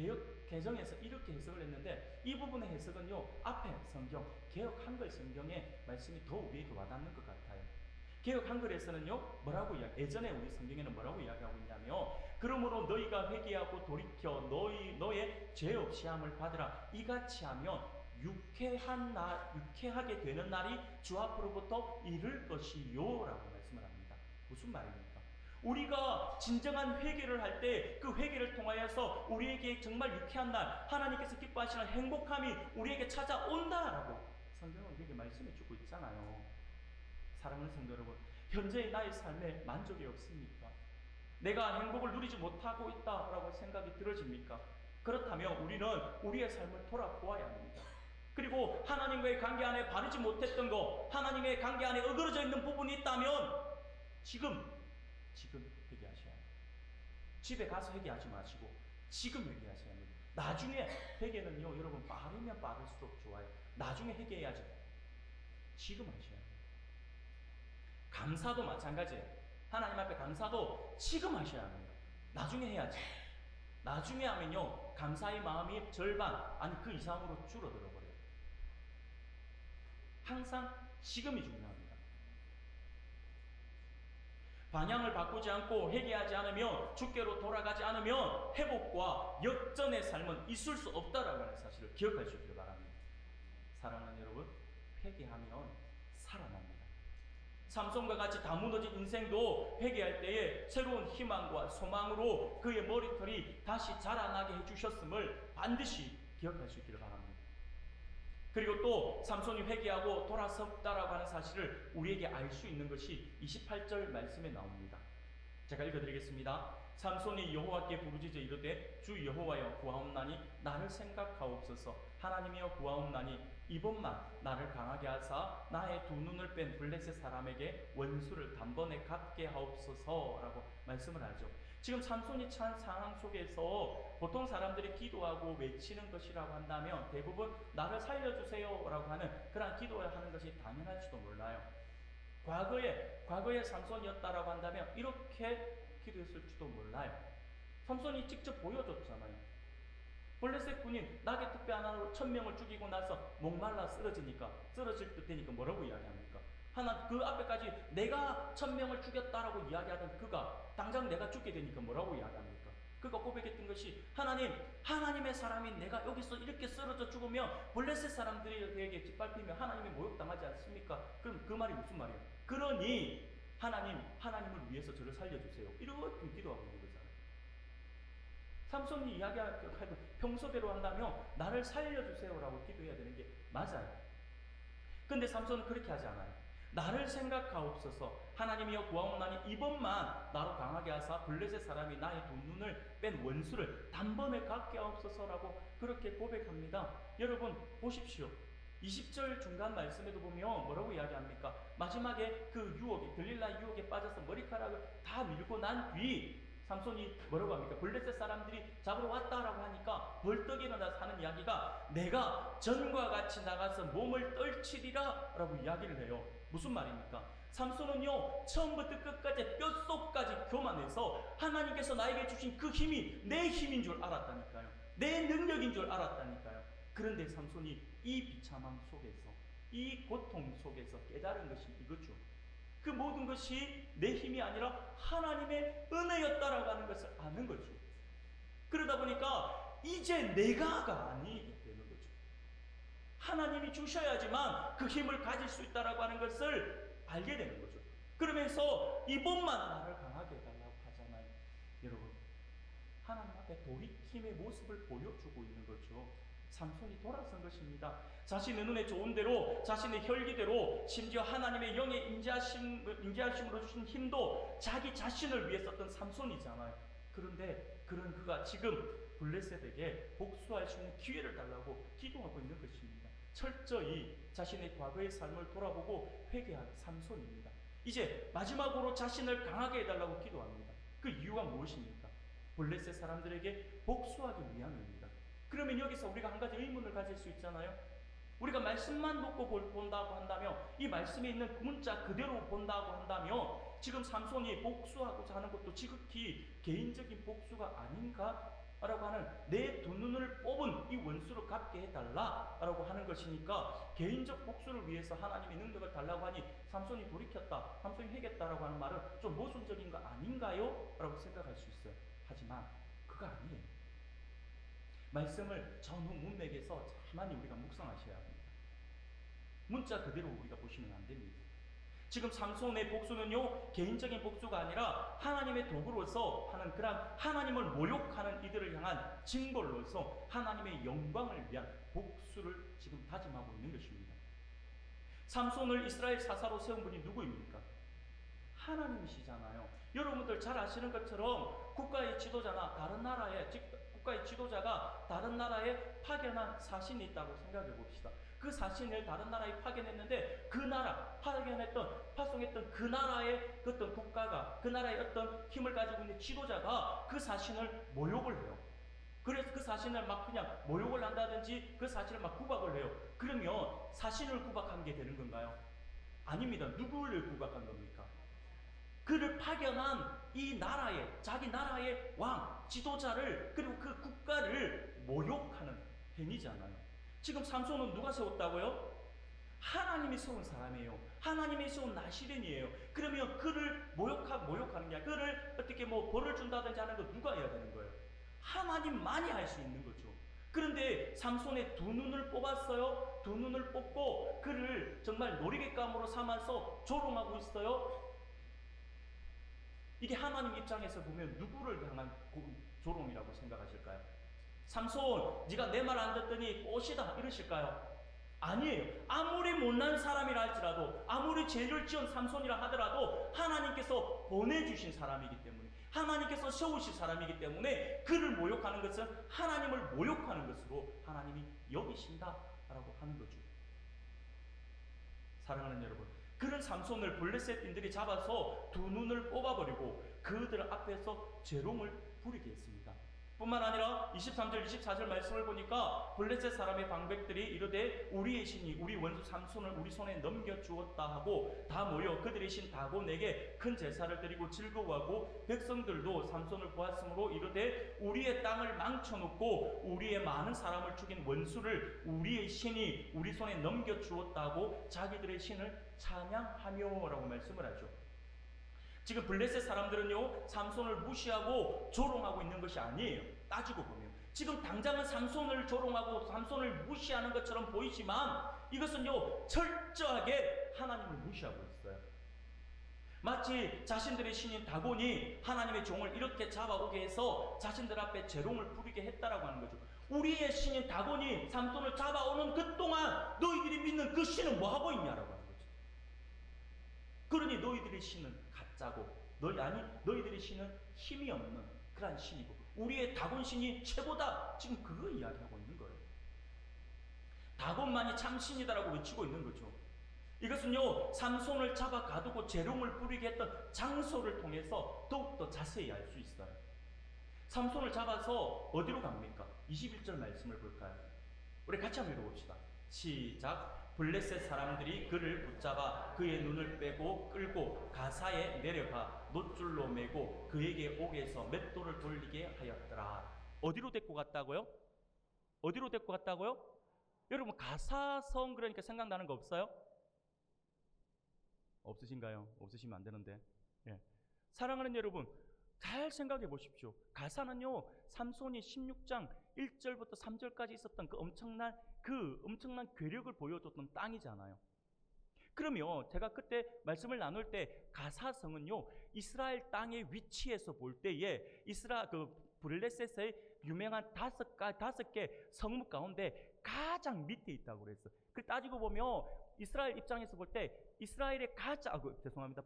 개정에서 이렇게 해석을 했는데, 이 부분의 해석은요, 앞에 성경 개역 한글 성경의 말씀이 더 우리에게 와닿는 것 같아요. 개역 한글에서는요, 뭐라고 예전에 우리 성경에는 뭐라고 이야기하고 있냐면, 그러므로 너희가 회개하고 돌이켜 너의 죄 없이 함을 받으라. 이같이 하면 유쾌하게 되는 날이 주 앞으로부터 이를 것이요 라고 말씀을 합니다. 무슨 말입니까? 우리가 진정한 회개를 할 때 그 회개를 통하여서 우리에게 정말 유쾌한 날, 하나님께서 기뻐하시는 행복함이 우리에게 찾아온다라고 성경은 우리에게 말씀해 주고 있잖아요. 사랑하는 성도 여러분, 현재의 나의 삶에 만족이 없습니까? 내가 행복을 누리지 못하고 있다라고 생각이 들어집니까? 그렇다면 우리는 우리의 삶을 돌아보아야 합니다. 그리고 하나님과의 관계 안에 바르지 못했던 거, 하나님의 관계 안에 어그러져 있는 부분이 있다면 지금 회개하셔야 합니다. 집에 가서 회개하지 마시고 지금 회개하셔야 합니다. 나중에 회개는요, 여러분 빠르면 빠를수록 좋아요. 나중에 회개해야지. 지금 하셔야 합니다. 감사도 마찬가지예요. 하나님 앞에 감사도 지금 하셔야 합니다. 나중에 해야지. 나중에 하면요, 감사의 마음이 절반, 아니 그 이상으로 줄어들어 버려요. 항상 지금이 중요합니다. 방향을 바꾸지 않고 회개하지 않으면, 주께로 돌아가지 않으면 회복과 역전의 삶은 있을 수 없다라고 하는 사실을 기억할 수 있기를 바랍니다. 사랑하는 여러분, 회개하면 살아납니다. 삼손과 같이 다 무너진 인생도 회개할 때에 새로운 희망과 소망으로 그의 머리털이 다시 자라나게 해주셨음을 반드시 기억할 수 있기를 바랍니다. 그리고 또 삼손이 회개하고 돌아섰다라고 하는 사실을 우리에게 알 수 있는 것이 28절 말씀에 나옵니다. 제가 읽어드리겠습니다. 삼손이 여호와께 부르짖어 이르되 주 여호와여 구하옵나니 나를 생각하옵소서. 하나님이여 구하옵나니 이번만 나를 강하게 하사 나의 두 눈을 뺀 블레셋 사람에게 원수를 단번에 갚게 하옵소서라고 말씀을 하죠. 지금 삼손이 처한 상황 속에서 보통 사람들이 기도하고 외치는 것이라고 한다면 대부분 나를 살려주세요 라고 하는 그런 기도를 하는 것이 당연할지도 몰라요. 과거에 삼손이었다라고 한다면 이렇게 기도했을지도 몰라요. 삼손이 직접 보여줬잖아요. 블레셋 군인 나귀 특배 하나로 1000명을 죽이고 나서 목말라 쓰러질 듯 되니까 뭐라고 이야기합니까? 하나 그 앞에까지 내가 1000명을 죽였다라고 이야기하던 그가 당장 내가 죽게 되니까 뭐라고 이야기합니까? 그가 고백했던 것이 하나님의 사람이 내가 여기서 이렇게 쓰러져 죽으면 블레셋 사람들에게 짓밟히면 하나님이 모욕당하지 않습니까? 그럼 그 말이 무슨 말이에요? 그러니 하나님을 위해서 저를 살려주세요. 이렇게 기도하고 있는 거잖아요. 삼손이 이야기하고 평소대로 한다면 나를 살려주세요라고 기도해야 되는 게 맞아요. 근데 삼손은 그렇게 하지 않아요. 나를 생각하옵소서. 하나님이여 구하옵나니 이번만 나로 강하게 하사 블레셋 사람이 나의 두 눈을 뺀 원수를 단번에 갚게 하옵소서라고 그렇게 고백합니다. 여러분 보십시오. 20절 중간 말씀에도 보면 뭐라고 이야기합니까? 마지막에 그 유혹에, 들릴라 유혹에 빠져서 머리카락을 다 밀고 난 뒤 삼손이 뭐라고 합니까? 블레셋 사람들이 잡으러 왔다라고 하니까 벌떡 일어나서 하는 이야기가 내가 전과 같이 나가서 몸을 떨치리라 라고 이야기를 해요. 무슨 말입니까? 삼손은요, 처음부터 끝까지 뼛속까지 교만해서 하나님께서 나에게 주신 그 힘이 내 힘인 줄 알았다니까요. 내 능력인 줄 알았다니까요. 그런데 삼손이 이 비참함 속에서, 이 고통 속에서 깨달은 것이 이거죠. 그 모든 것이 내 힘이 아니라 하나님의 은혜였다라고 하는 것을 아는 거죠. 그러다 보니까 이제 내가가 아니게 되는 거죠. 하나님이 주셔야지만 그 힘을 가질 수 있다라고 하는 것을 알게 되는 거죠. 그러면서 이번만 나를 강하게 해달라고 하잖아요. 여러분, 하나님 앞에 돌이킴의 모습을 보여주고 있는 거죠. 삼손이 돌아선 것입니다. 자신의 눈에 좋은 대로, 자신의 혈기대로, 심지어 하나님의 영의 인자하심으로 주신 힘도 자기 자신을 위해 썼던 삼손이잖아요. 그런데 그런 그가 지금 블레셋에게 복수할 수 있는 기회를 달라고 기도하고 있는 것입니다. 철저히 자신의 과거의 삶을 돌아보고 회개한 삼손입니다. 이제 마지막으로 자신을 강하게 해달라고 기도합니다. 그 이유가 무엇입니까? 블레셋 사람들에게 복수하기 위함입니다. 그러면 여기서 우리가 한 가지 의문을 가질 수 있잖아요. 우리가 말씀만 놓고 본다고 한다면, 이 말씀에 있는 그 문자 그대로 본다고 한다면 지금 삼손이 복수하고자 하는 것도 지극히 개인적인 복수가 아닌가? 라고 하는, 내 두 눈을 뽑은 이 원수를 갚게 해달라 라고 하는 것이니까 개인적 복수를 위해서 하나님의 능력을 달라고 하니 삼손이 돌이켰다, 삼손이 회개했다라고 하는 말은 좀 모순적인 거 아닌가요? 라고 생각할 수 있어요. 하지만 그거 아니에요. 말씀을 전후 문맥에서 가만히 우리가 묵상하셔야 합니다. 문자 그대로 우리가 보시면 안 됩니다. 지금 삼손의 복수는요, 개인적인 복수가 아니라 하나님의 도구로서 하는 그런 하나님을 모욕하는 이들을 향한 징벌로서 하나님의 영광을 위한 복수를 지금 다짐하고 있는 것입니다. 삼손을 이스라엘 사사로 세운 분이 누구입니까? 하나님이시잖아요. 여러분들 잘 아시는 것처럼 국가의 지도자나 다른 나라의, 즉 국가의 지도자가 다른 나라에 파견한 사신이 있다고 생각해 봅시다. 그 사신을 다른 나라에 파견했는데 그 나라, 파송했던 그 나라의 어떤 국가가, 그 나라의 어떤 힘을 가지고 있는 지도자가 그 사신을 모욕을 해요. 그래서 그 사신을 막 그냥 모욕을 한다든지 그 사신을 막 구박을 해요. 그러면 사신을 구박한 게 되는 건가요? 아닙니다. 누구를 구박한 겁니까? 그를 파견한 이 나라의, 자기 나라의 왕, 지도자를, 그리고 그 국가를 모욕하는 행위잖아요. 지금 삼손은 누가 세웠다고요? 하나님이 세운 사람이에요. 하나님이 세운 나시린이에요. 그러면 그를 모욕하는 게 아니라 그를 어떻게 벌을 준다든지 하는 거 누가 해야 되는 거예요? 하나님만이 할 수 있는 거죠. 그런데 삼손의 두 눈을 뽑았어요. 두 눈을 뽑고 그를 정말 놀이객감으로 삼아서 조롱하고 있어요. 이게 하나님 입장에서 보면 누구를 향한 조롱이라고 생각하실까요? 삼손, 네가 내 말 안 듣더니 꽃이다 이러실까요? 아니에요. 아무리 못난 사람이라 할지라도, 아무리 죄를 지은 삼손이라 하더라도 하나님께서 보내주신 사람이기 때문에, 하나님께서 세우신 사람이기 때문에 그를 모욕하는 것은 하나님을 모욕하는 것으로 하나님이 여기신다라고 하는 거죠. 사랑하는 여러분, 그런 삼손을 블레셋인들이 잡아서 두 눈을 뽑아버리고 그들 앞에서 재롱을 부리게 했습니다. 뿐만 아니라 23절 24절 말씀을 보니까 블레셋 사람의 방백들이 이르되 우리의 신이 우리 원수 삼손을 우리 손에 넘겨주었다 하고 다 모여 그들의 신 다곤에게 큰 제사를 드리고 즐거워하고, 백성들도 삼손을 보았으므로 이르되 우리의 땅을 망쳐놓고 우리의 많은 사람을 죽인 원수를 우리의 신이 우리 손에 넘겨주었다고 자기들의 신을 찬양하며 라고 말씀을 하죠. 지금 블레셋 사람들은요, 삼손을 무시하고 조롱하고 있는 것이 아니에요. 따지고 보면 지금 당장은 삼손을 조롱하고 삼손을 무시하는 것처럼 보이지만 이것은요, 철저하게 하나님을 무시하고 있어요. 마치 자신들의 신인 다곤이 하나님의 종을 이렇게 잡아오게 해서 자신들 앞에 재롱을 부리게 했다라고 하는 거죠. 우리의 신인 다곤이 삼손을 잡아오는 그 동안 너희들이 믿는 그 신은 뭐 하고 있냐라고 하는 거죠. 그러니 너희들의 신은 가짜고, 너희들의 신은 힘이 없는 그런 신이고 우리의 다곤신이 최고다, 지금 그거 이야기하고 있는 거예요. 다곤만이 참 신이다라고 외치고 있는 거죠. 이것은요, 삼손을 잡아 가두고 재롱을 부리게 했던 장소를 통해서 더욱더 자세히 알 수 있어요. 삼손을 잡아서 어디로 갑니까? 21절 말씀을 볼까요? 우리 같이 한번 읽어봅시다. 시작. 블레셋 사람들이 그를 붙잡아 그의 눈을 빼고 끌고 가사에 내려가 놋줄로 매고 그에게 옥에서 맷돌을 돌리게 하였더라. 어디로 데리고 갔다고요? 어디로 데리고 갔다고요? 여러분, 가사성 그러니까 생각나는 거 없어요? 없으신가요? 없으시면 안 되는데. 예. 사랑하는 여러분, 잘 생각해 보십시오. 가사는요, 삼손이 16장 1절부터 3절까지 있었던 그 엄청난 괴력을 보여줬던 땅이잖아요. 그러면 제가 그때 말씀을 나눌 때 가사성은요, 이스라엘 땅의 위치에서 볼 때에 브레셋의 유명한 다섯 개 성읍 가운데 가장 밑에 있다고 그랬어요. 그 따지고 보면 이스라엘 입장에서 볼 때 이스라엘의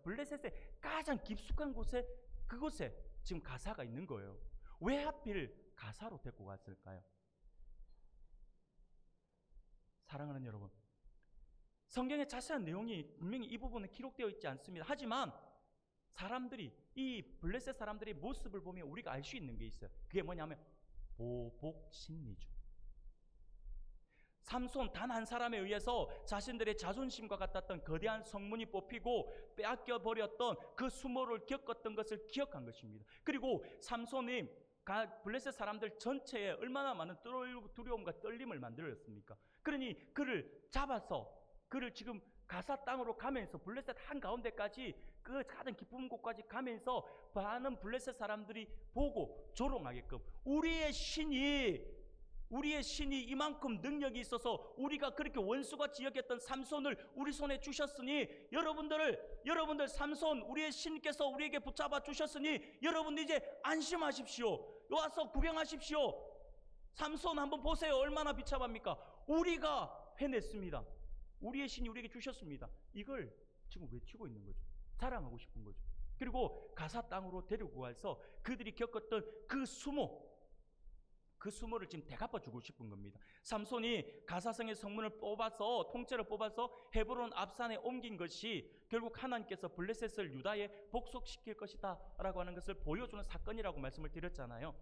블레셋의 가장 깊숙한 곳에, 그곳에 지금 가사가 있는 거예요. 왜 하필 가사로 데리고 갔을까요? 사랑하는 여러분, 성경의 자세한 내용이 분명히 이 부분에 기록되어 있지 않습니다. 하지만 이 블레셋 사람들의 모습을 보면 우리가 알 수 있는 게 있어요. 그게 뭐냐면 보복심리죠. 삼손 단 한 사람에 의해서 자신들의 자존심과 같았던 거대한 성문이 뽑히고 빼앗겨 버렸던 그 수모를 겪었던 것을 기억한 것입니다. 그리고 삼손이 블레셋 사람들 전체에 얼마나 많은 두려움과 떨림을 만들었습니까? 그러니 그를 잡아서 그를 지금 가사 땅으로 가면서 블레셋 한가운데까지 그 가장 깊은 곳까지 가면서 많은 블레셋 사람들이 보고 조롱하게끔 우리의 신이 이만큼 능력이 있어서 우리가 그렇게 원수같이 여겼던 삼손을 우리 손에 주셨으니 여러분들 삼손 우리의 신께서 우리에게 붙잡아 주셨으니 여러분들 이제 안심하십시오. 와서 구경하십시오. 삼손 한번 보세요. 얼마나 비참합니까? 우리가 해냈습니다. 우리의 신이 우리에게 주셨습니다. 이걸 지금 외치고 있는 거죠. 자랑하고 싶은 거죠. 그리고 가사 땅으로 데리고 가서 그들이 겪었던 그 수모를 지금 되갚아 주고 싶은 겁니다. 삼손이 가사성의 성문을 통째로 뽑아서 헤브론 앞산에 옮긴 것이 결국 하나님께서 블레셋을 유다에 복속시킬 것이다 라고 하는 것을 보여주는 사건이라고 말씀을 드렸잖아요.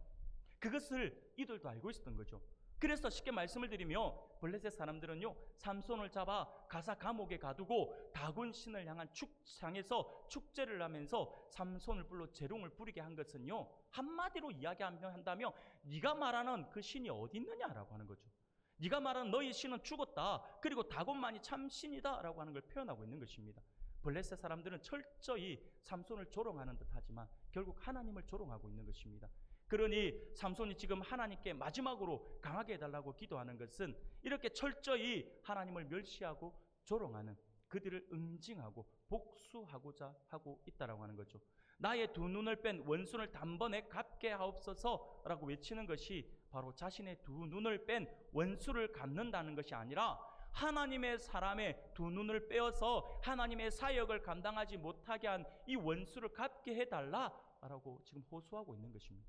그것을 이들도 알고 있었던 거죠. 그래서 쉽게 말씀을 드리면 블레셋 사람들은요, 삼손을 잡아 가사 감옥에 가두고 다곤 신을 향한 축상에서 축제를 하면서 삼손을 불러 재롱을 부리게 한 것은요, 한마디로 이야기한다면 네가 말하는 그 신이 어디 있느냐라고 하는 거죠. 네가 말하는 너희 신은 죽었다. 그리고 다곤만이 참 신이다 라고 하는 걸 표현하고 있는 것입니다. 블레셋 사람들은 철저히 삼손을 조롱하는 듯 하지만 결국 하나님을 조롱하고 있는 것입니다. 그러니 삼손이 지금 하나님께 마지막으로 강하게 해달라고 기도하는 것은 이렇게 철저히 하나님을 멸시하고 조롱하는 그들을 응징하고 복수하고자 하고 있다라고 하는 거죠. 나의 두 눈을 뺀 원수를 단번에 갚게 하옵소서 라고 외치는 것이 바로 자신의 두 눈을 뺀 원수를 갚는다는 것이 아니라 하나님의 사람의 두 눈을 빼어서 하나님의 사역을 감당하지 못하게 한 이 원수를 갚게 해달라라고 지금 호소하고 있는 것입니다.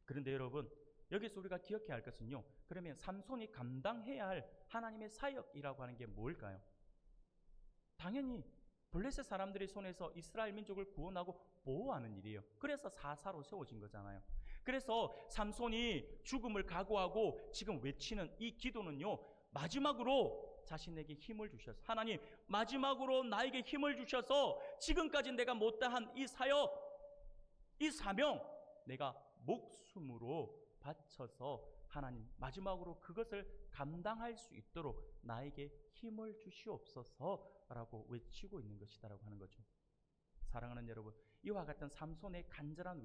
그런데 여러분, 여기서 우리가 기억해야 할 것은요, 그러면 삼손이 감당해야 할 하나님의 사역이라고 하는 게 뭘까요? 당연히 블레셋 사람들의 손에서 이스라엘 민족을 구원하고 보호하는 일이에요. 그래서 사사로 세워진 거잖아요. 그래서 삼손이 죽음을 각오하고 지금 외치는 이 기도는요, 마지막으로 자신에게 힘을 주셔서, 하나님 마지막으로 나에게 힘을 주셔서 지금까지 내가 못다한 이 사역, 이 사명 내가 목숨으로 바쳐서 하나님 마지막으로 그것을 감당할 수 있도록 나에게 힘을 주시옵소서라고 외치고 있는 것이다라고 하는 거죠. 사랑하는 여러분, 이와 같은 삼손의 간절한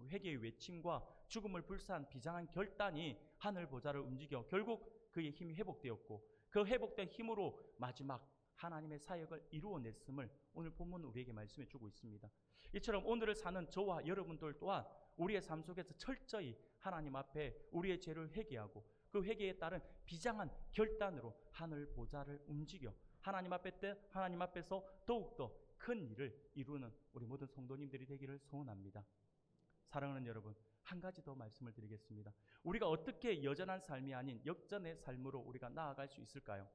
회개의 외침과 죽음을 불사한 비장한 결단이 하늘 보좌를 움직여 결국 그의 힘이 회복되었고, 그 회복된 힘으로 마지막 하나님의 사역을 이루어냈음을 오늘 본문은 우리에게 말씀해 주고 있습니다. 이처럼 오늘을 사는 저와 여러분들 또한 우리의 삶 속에서 철저히 하나님 앞에 우리의 죄를 회개하고 그 회개에 따른 비장한 결단으로 하늘 보좌를 움직여 하나님 앞에서 더욱더 큰 일을 이루는 우리 모든 성도님들이 되기를 소원합니다. 사랑하는 여러분, 한 가지 더 말씀을 드리겠습니다. 우리가 어떻게 여전한 삶이 아닌 역전의 삶으로 우리가 나아갈 수 있을까요?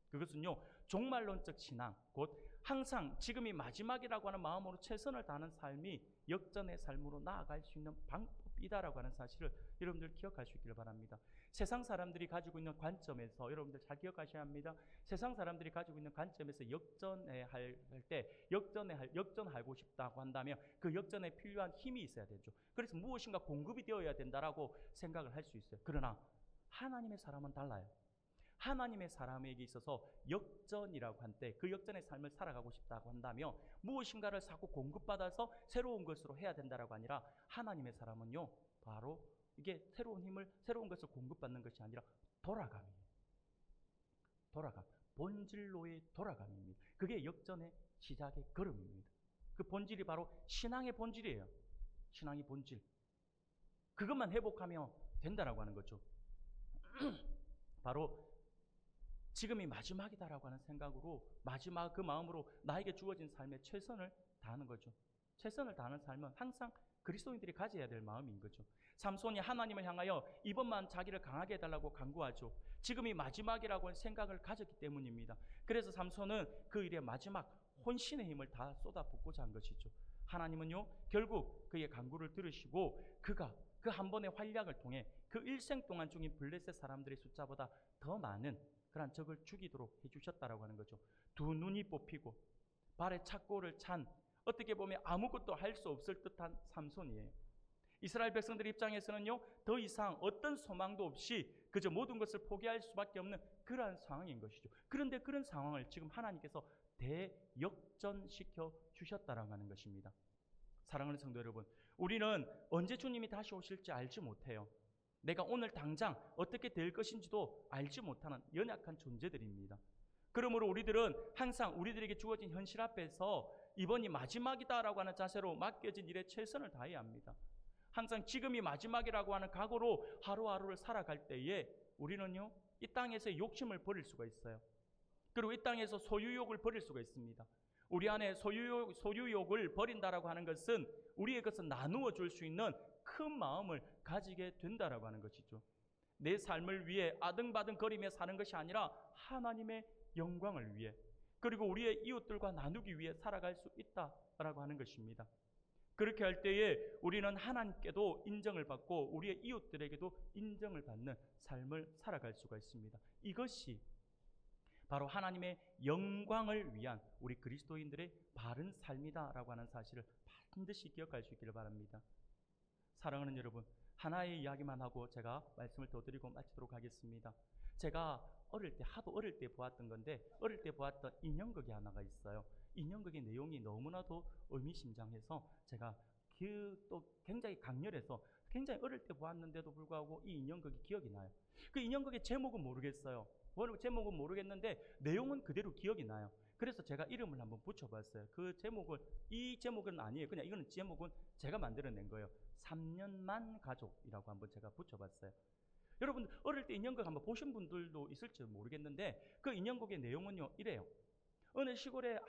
그것은요, 종말론적 신앙, 곧 항상 지금이 마지막이라고 하는 마음으로 최선을 다하는 삶이 역전의 삶으로 나아갈 수 있는 방법이다라고 하는 사실을 여러분들 기억할 수 있기를 바랍니다. 세상 사람들이 가지고 있는 관점에서 여러분들 잘 기억하셔야 합니다. 세상 사람들이 가지고 있는 관점에서 역전하고 싶다고 한다면 그 역전에 필요한 힘이 있어야 되죠. 그래서 무엇인가 공급이 되어야 된다라고 생각을 할 수 있어요. 그러나 하나님의 사람은 달라요. 하나님의 사람에게 있어서 역전이라고 한 때 그 역전의 삶을 살아가고 싶다고 한다면 무엇인가를 자꾸 공급받아서 새로운 것으로 해야 된다라고 아니라 하나님의 사람은요, 바로 이게 새로운 것을 공급받는 것이 아니라 돌아감. 본질로의 돌아감입니다. 그게 역전의 시작의 걸음입니다. 그 본질이 바로 신앙의 본질이에요. 신앙의 본질. 그것만 회복하면 된다라고 하는 거죠. 바로 지금이 마지막이다라고 하는 생각으로, 마지막 그 마음으로 나에게 주어진 삶에 최선을 다하는 거죠. 최선을 다하는 삶은 항상 그리스도인들이 가져야 될 마음인 거죠. 삼손이 하나님을 향하여 이번만 자기를 강하게 해달라고 간구하죠. 지금이 마지막이라고 생각을 가졌기 때문입니다. 그래서 삼손은 그 일에 마지막 혼신의 힘을 다 쏟아붓고자 한 것이죠. 하나님은요, 결국 그의 간구를 들으시고 그가 그 한 번의 활약을 통해 그 일생 동안 죽인 블레셋 사람들의 숫자보다 더 많은 그런 적을 죽이도록 해주셨다라고 하는 거죠. 두 눈이 뽑히고 발에 착고를 찬, 어떻게 보면 아무것도 할 수 없을 듯한 삼손이에요. 이스라엘 백성들 입장에서는요, 더 이상 어떤 소망도 없이 그저 모든 것을 포기할 수밖에 없는 그러한 상황인 것이죠. 그런데 그런 상황을 지금 하나님께서 대역전시켜 주셨다라고 하는 것입니다. 사랑하는 성도 여러분, 우리는 언제 주님이 다시 오실지 알지 못해요. 내가 오늘 당장 어떻게 될 것인지도 알지 못하는 연약한 존재들입니다. 그러므로 우리들은 항상 우리들에게 주어진 현실 앞에서 이번이 마지막이다라고 하는 자세로 맡겨진 일에 최선을 다해야 합니다. 항상 지금이 마지막이라고 하는 각오로 하루하루를 살아갈 때에 우리는요, 이 땅에서의 욕심을 버릴 수가 있어요. 그리고 이 땅에서 소유욕을 버릴 수가 있습니다. 우리 안에 소유욕을 버린다라고 하는 것은 우리의 것을 나누어 줄 수 있는 큰 마음을 가지게 된다라고 하는 것이죠. 내 삶을 위해 아등바등거리며 사는 것이 아니라 하나님의 영광을 위해, 그리고 우리의 이웃들과 나누기 위해 살아갈 수 있다라고 하는 것입니다. 그렇게 할 때에 우리는 하나님께도 인정을 받고 우리의 이웃들에게도 인정을 받는 삶을 살아갈 수가 있습니다. 이것이 바로 하나님의 영광을 위한 우리 그리스도인들의 바른 삶이다라고 하는 사실을 반드시 기억할 수 있기를 바랍니다. 사랑하는 여러분, 하나의 이야기만 하고 제가 말씀을 더 드리고 마치도록 하겠습니다. 제가 하도 어릴 때 보았던 건데, 어릴 때 보았던 인형극이 하나가 있어요. 인형극의 내용이 너무나도 의미심장해서 제가 또 굉장히 강렬해서 굉장히 어릴 때 보았는데도 불구하고 이 인형극이 기억이 나요. 그 인형극의 제목은 모르겠어요. 제목은 모르겠는데 내용은 그대로 기억이 나요. 그래서 제가 이름을 한번 붙여봤어요. 이 제목은 아니에요. 그냥 이거는 제목은 제가 만들어낸 거예요. 3년만 가족이라고 한번 제가 붙여봤어요. 여러분, 어릴 때 인형극 한번 보신 분들도 있을지 모르겠는데 그 인형극의 내용은요, 이래요. 어느 시골에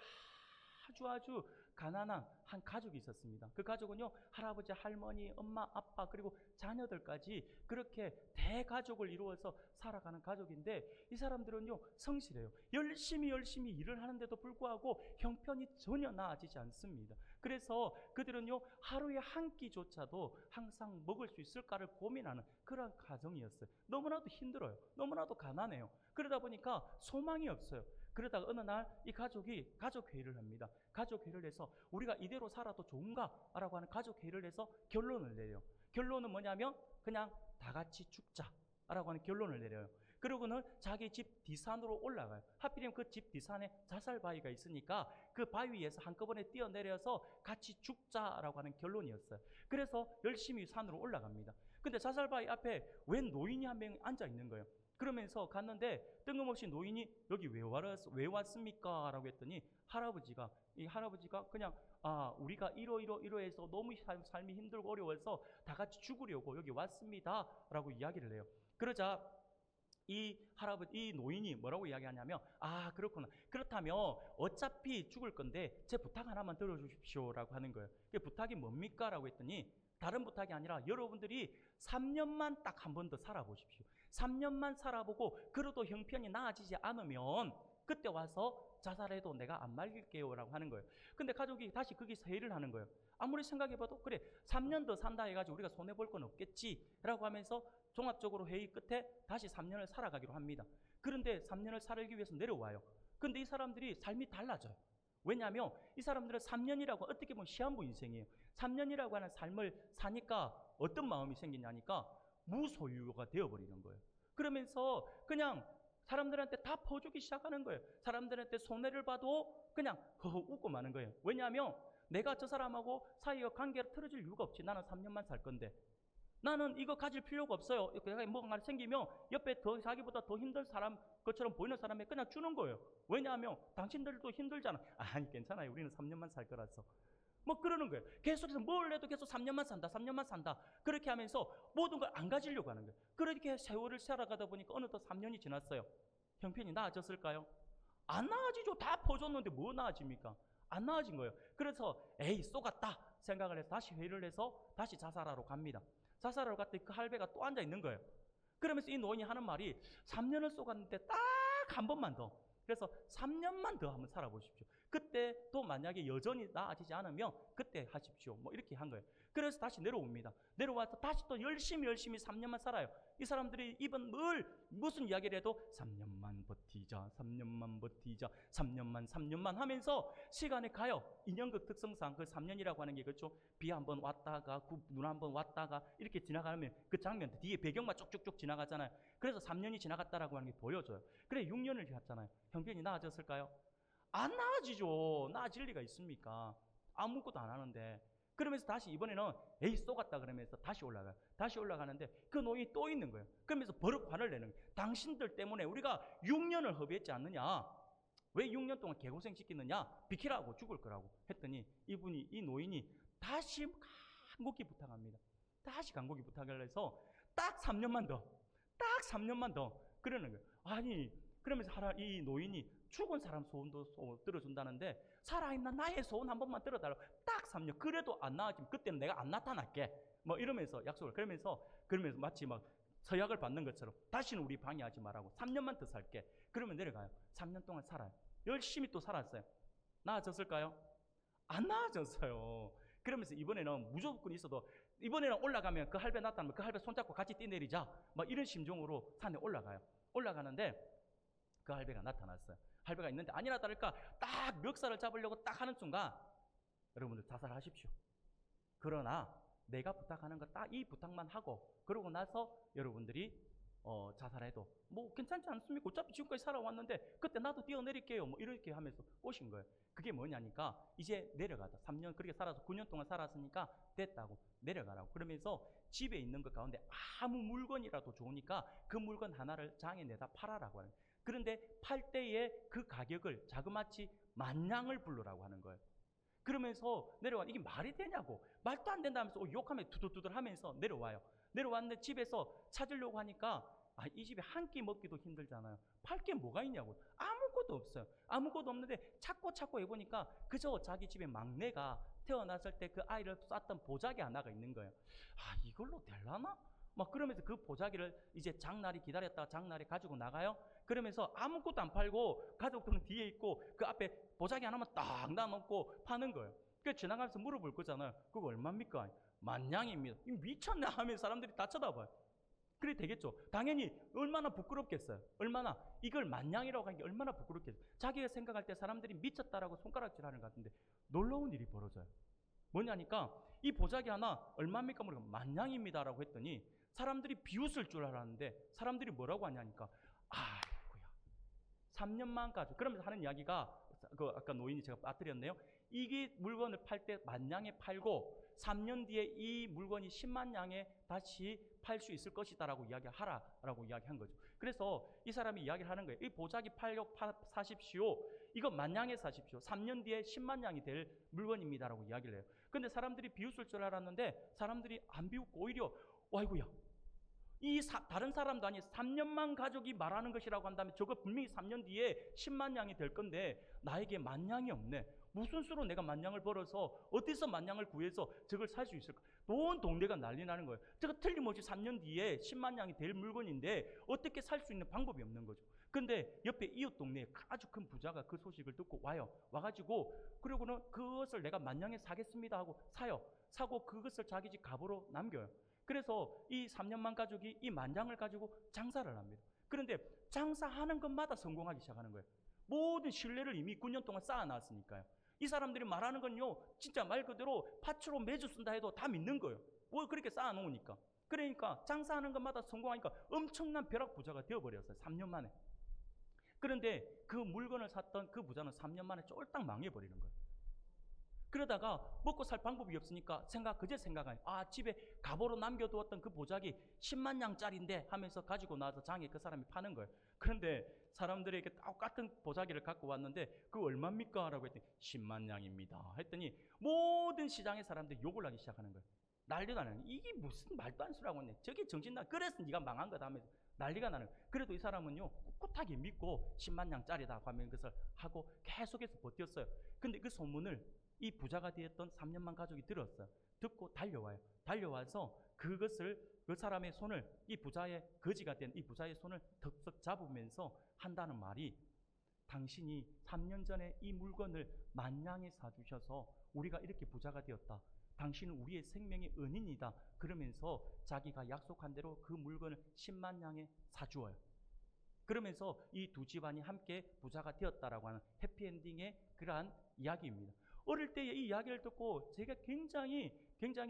아주 가난한 한 가족이 있었습니다. 그 가족은요, 할아버지, 할머니, 엄마, 아빠, 그리고 자녀들까지 그렇게 대가족을 이루어서 살아가는 가족인데, 이 사람들은요, 성실해요. 열심히 일을 하는데도 불구하고 형편이 전혀 나아지지 않습니다. 그래서 그들은요, 하루에 한 끼조차도 항상 먹을 수 있을까를 고민하는 그런 가정이었어요. 너무나도 힘들어요. 너무나도 가난해요. 그러다 보니까 소망이 없어요. 그러다가 어느 날 이 가족이 가족회의를 합니다. 가족회의를 해서 우리가 이대로 살아도 좋은가? 라고 하는 가족회의를 해서 결론을 내려요. 결론은 뭐냐면 그냥 다 같이 죽자라고 하는 결론을 내려요. 그러고는 자기 집 뒷산으로 올라가요. 하필이면 그 집 뒷산에 자살바위가 있으니까 그 바위에서 한꺼번에 뛰어내려서 같이 죽자라고 하는 결론이었어요. 그래서 열심히 산으로 올라갑니다. 근데 자살바위 앞에 웬 노인이 한 명이 앉아 있는 거예요. 그러면서 갔는데 뜬금없이 노인이 여기 왜 왔습니까? 라고 했더니 할아버지가 그냥 우리가 이러해서 너무 삶이 힘들고 어려워서 다 같이 죽으려고 여기 왔습니다 라고 이야기를 해요. 그러자 이 노인이 뭐라고 이야기하냐면, 그렇구나. 그렇다면 어차피 죽을 건데 제 부탁 하나만 들어주십시오 라고 하는 거예요. 그 부탁이 뭡니까? 라고 했더니 다른 부탁이 아니라 여러분들이 3년만 딱 한 번 더 살아보십시오. 3년만 살아보고 그래도 형편이 나아지지 않으면 그때 와서 자살해도 내가 안 말릴게요 라고 하는 거예요. 근데 가족이 다시 거기서 회의를 하는 거예요. 아무리 생각해봐도 그래, 3년 더 산다 해가지고 우리가 손해볼 건 없겠지 라고 하면서 종합적으로 회의 끝에 다시 3년을 살아가기로 합니다. 그런데 3년을 살기 위해서 내려와요. 근데 이 사람들이 삶이 달라져요. 왜냐하면 이 사람들은 3년이라고 어떻게 보면 시한부 인생이에요. 3년이라고 하는 삶을 사니까 어떤 마음이 생기냐니까 무소유가 되어버리는 거예요. 그러면서 그냥 사람들한테 다 퍼주기 시작하는 거예요. 사람들한테 손해를 봐도 그냥 허허 웃고 마는 거예요. 왜냐하면 내가 저 사람하고 사이가 관계가 틀어질 이유가 없지. 나는 3년만 살 건데. 나는 이거 가질 필요가 없어요. 내가 뭔가 생기면 옆에 더 자기보다 더 힘든 사람 것처럼 보이는 사람에 그냥 주는 거예요. 왜냐하면 당신들도 힘들잖아. 아니 괜찮아요. 우리는 3년만 살 거라서. 뭐 그러는 거예요. 계속해서 뭘 해도 계속 3년만 산다. 3년만 산다. 그렇게 하면서 모든 걸 안 가지려고 하는 거예요. 그렇게 세월을 살아가다 보니까 어느덧 3년이 지났어요. 형편이 나아졌을까요? 안 나아지죠. 다 퍼줬는데 뭐 나아집니까? 안 나아진 거예요. 그래서 에이 쏘갔다 생각을 해서 다시 회의를 해서 다시 자살하러 갑니다. 자살하러 갔더니 그 할배가 또 앉아 있는 거예요. 그러면서 이 노인이 하는 말이 3년을 쏘갔는데 딱 한 번만 더. 그래서 3년만 더 한번 살아보십시오. 그때 또 만약에 여전히 나아지지 않으면 그때 하십시오. 뭐 이렇게 한 거예요. 그래서 다시 내려옵니다. 내려와서 다시 또 열심히 3년만 살아요. 이 사람들이 입은 무슨 이야기를 해도 3년만 버티자, 3년만 버티자, 3년만 하면서 시간이 가요. 인연극 특성상 그 3년이라고 하는 게 그렇죠. 비 한번 왔다가 눈 한번 왔다가 이렇게 지나가면 그 장면 뒤에 배경만 쭉쭉쭉 지나가잖아요. 그래서 3년이 지나갔다라고 하는 게 보여져요. 그래 6년을 갔잖아요. 형편이 나아졌을까요? 안 나아지죠. 나아질 리가 있습니까? 아무것도 안 하는데. 그러면서 다시 이번에는 에이 쏘갔다 그러면서 다시 올라가요. 다시 올라가는데 그 노인이 또 있는 거예요. 그러면서 버럭 화를 내는 거예요. 당신들 때문에 우리가 6년을 허비했지 않느냐? 왜 6년 동안 개고생 시키느냐? 비키라고 죽을 거라고 했더니 이 노인이 다시 간곡히 부탁합니다. 다시 간곡히 부탁을 해서 딱 3년만 더. 딱 3년만 더. 그러는 거예요. 아니 그러면서 이 노인이 죽은 사람 소원도 들어준다는데 살아있는 나의 소원 한 번만 들어달라고. 딱 3년. 그래도 안 나아지면 그때는 내가 안 나타날게. 뭐 이러면서 약속을. 그러면서 마치 막 서약을 받는 것처럼 다시는 우리 방해하지 말라고. 3년만 더 살게. 그러면 내려가요. 3년 동안 살아요. 열심히 또 살았어요. 나아졌을까요? 안 나아졌어요. 그러면서 이번에는 무조건 있어도 이번에는 올라가면 그 할배 나타나면 그 할배 손잡고 같이 뛰내리자. 막 이런 심정으로 산에 올라가요. 올라가는데 그 할배가 나타났어요. 할배가 있는데 아니나 다를까 딱 멱살을 잡으려고 딱 하는 순간 여러분들 자살하십시오. 그러나 내가 부탁하는 거 딱 이 부탁만 하고 그러고 나서 여러분들이 자살해도 뭐 괜찮지 않습니까? 어차피 지금까지 살아왔는데 그때 나도 뛰어내릴게요. 뭐 이렇게 하면서 꼬신 거예요. 그게 뭐냐니까 이제 내려가자. 3년 그렇게 살아서 9년 동안 살았으니까 됐다고 내려가라고. 그러면서 집에 있는 것 가운데 아무 물건이라도 좋으니까 그 물건 하나를 장에 내다 팔아라고 하는 거예요. 그런데 팔 때에 그 가격을 자그마치 10,000냥을 불러라고 하는 거예요. 그러면서 내려와. 이게 말이 되냐고. 말도 안 된다면서 욕하면 두들두들 하면서 내려와요. 내려왔는데 집에서 찾으려고 하니까 이 집에 한 끼 먹기도 힘들잖아요. 팔 게 뭐가 있냐고. 아무것도 없어요. 아무것도 없는데 찾고 해보니까 그저 자기 집에 막내가 태어났을 때 그 아이를 쌌던 보자기 하나가 있는 거예요. 이걸로 될라나? 막 그러면서 그 보자기를 이제 장날이 기다렸다가 장날에 가지고 나가요. 그러면서 아무것도 안 팔고 가족들은 뒤에 있고 그 앞에 보자기 하나만 딱 놔놓고 파는 거예요. 그래서 지나가면서 물어볼 거잖아요. 그거 얼마입니까? 10,000냥입니다. 미쳤나 하면 사람들이 다 쳐다봐요. 그래 되겠죠. 당연히 얼마나 부끄럽겠어요. 얼마나 이걸 10,000냥이라고 하는 게 얼마나 부끄럽겠어요. 자기가 생각할 때 사람들이 미쳤다라고 손가락질하는 것 같은데 놀라운 일이 벌어져요. 뭐냐니까 이 보자기 하나 얼마입니까? 물어보니까 10,000냥입니다라고 했더니 사람들이 비웃을 줄 알았는데 사람들이 뭐라고 하냐니까 아이고야 3년만 가지고 그러면서 하는 이야기가 아까 노인이 제가 빠뜨렸네요. 이게 물건을 팔 때 10,000냥에 팔고 3년 뒤에 이 물건이 100,000냥에 다시 팔 수 있을 것이다라고 이야기하라라고 이야기한 거죠. 그래서 이 사람이 이야기를 하는 거예요. 이 보자기 사십시오. 이거 10,000냥에 사십시오. 3년 뒤에 100,000냥이 될 물건입니다라고 이야기를 해요. 근데 사람들이 비웃을 줄 알았는데 사람들이 안 비웃고 오히려 아이고야 다른 사람도 아니 3년만 가족이 말하는 것이라고 한다면 저거 분명히 3년 뒤에 100,000냥이 될 건데 나에게 10,000냥이 없네. 무슨 수로 내가 10,000냥을 벌어서 어디서 10,000냥을 구해서 저걸 살 수 있을까? 온 동네가 난리 나는 거예요. 저거 틀림없이 3년 뒤에 100,000냥이 될 물건인데 어떻게 살 수 있는 방법이 없는 거죠. 근데 옆에 이웃 동네에 아주 큰 부자가 그 소식을 듣고 와요. 와가지고 그러고는 그것을 내가 10,000냥에 사겠습니다 하고 사요. 사고 그것을 자기 집 갑으로 남겨요. 그래서 이 3년만 가족이 이 10,000냥을 가지고 장사를 합니다. 그런데 장사하는 것마다 성공하기 시작하는 거예요. 모든 신뢰를 이미 9년 동안 쌓아놨으니까요. 이 사람들이 말하는 건요, 진짜 말 그대로 팥으로 매주 쓴다 해도 다 믿는 거예요. 뭘 그렇게 쌓아놓으니까. 그러니까 장사하는 것마다 성공하니까 엄청난 벼락 부자가 되어버렸어요. 3년 만에. 그런데 그 물건을 샀던 그 부자는 3년 만에 쫄딱 망해버리는 거예요. 그러다가 먹고 살 방법이 없으니까 그제 생각하니 집에 갑오로 남겨두었던 그 보자기 10만 양짜리인데 하면서 가지고 나서 장에 그 사람이 파는 거예요. 그런데 사람들에게 똑같은 보자기를 갖고 왔는데 그 얼마입니까? 라고 했더니 10만 양입니다. 했더니 모든 시장의 사람들이 욕을 하기 시작하는 거예요. 난리가 나는 거예요. 이게 무슨 말도 안 수라고 했네. 저게 정신나. 그래서 네가 망한 거다 하면서 난리가 나는 거예요. 그래도 이 사람은요 꿋꿋하게 믿고 10만 양짜리다 하면 그것을 하고 계속해서 버텼어요. 근데 그 소문을 이 부자가 되었던 3년만 가족이 들었어요. 듣고 달려와요. 달려와서 그것을 그 사람의 손을 이 부자의 거지가 된 이 부자의 손을 턱턱 잡으면서 한다는 말이 당신이 3년 전에 이 물건을 만냥에 사주셔서 우리가 이렇게 부자가 되었다. 당신은 우리의 생명의 은인이다. 그러면서 자기가 약속한 대로 그 물건을 10만 양에 사주어요. 그러면서 이 두 집안이 함께 부자가 되었다라고 하는 해피엔딩의 그러한 이야기입니다. 어릴 때의 이 이야기를 듣고 제가 굉장히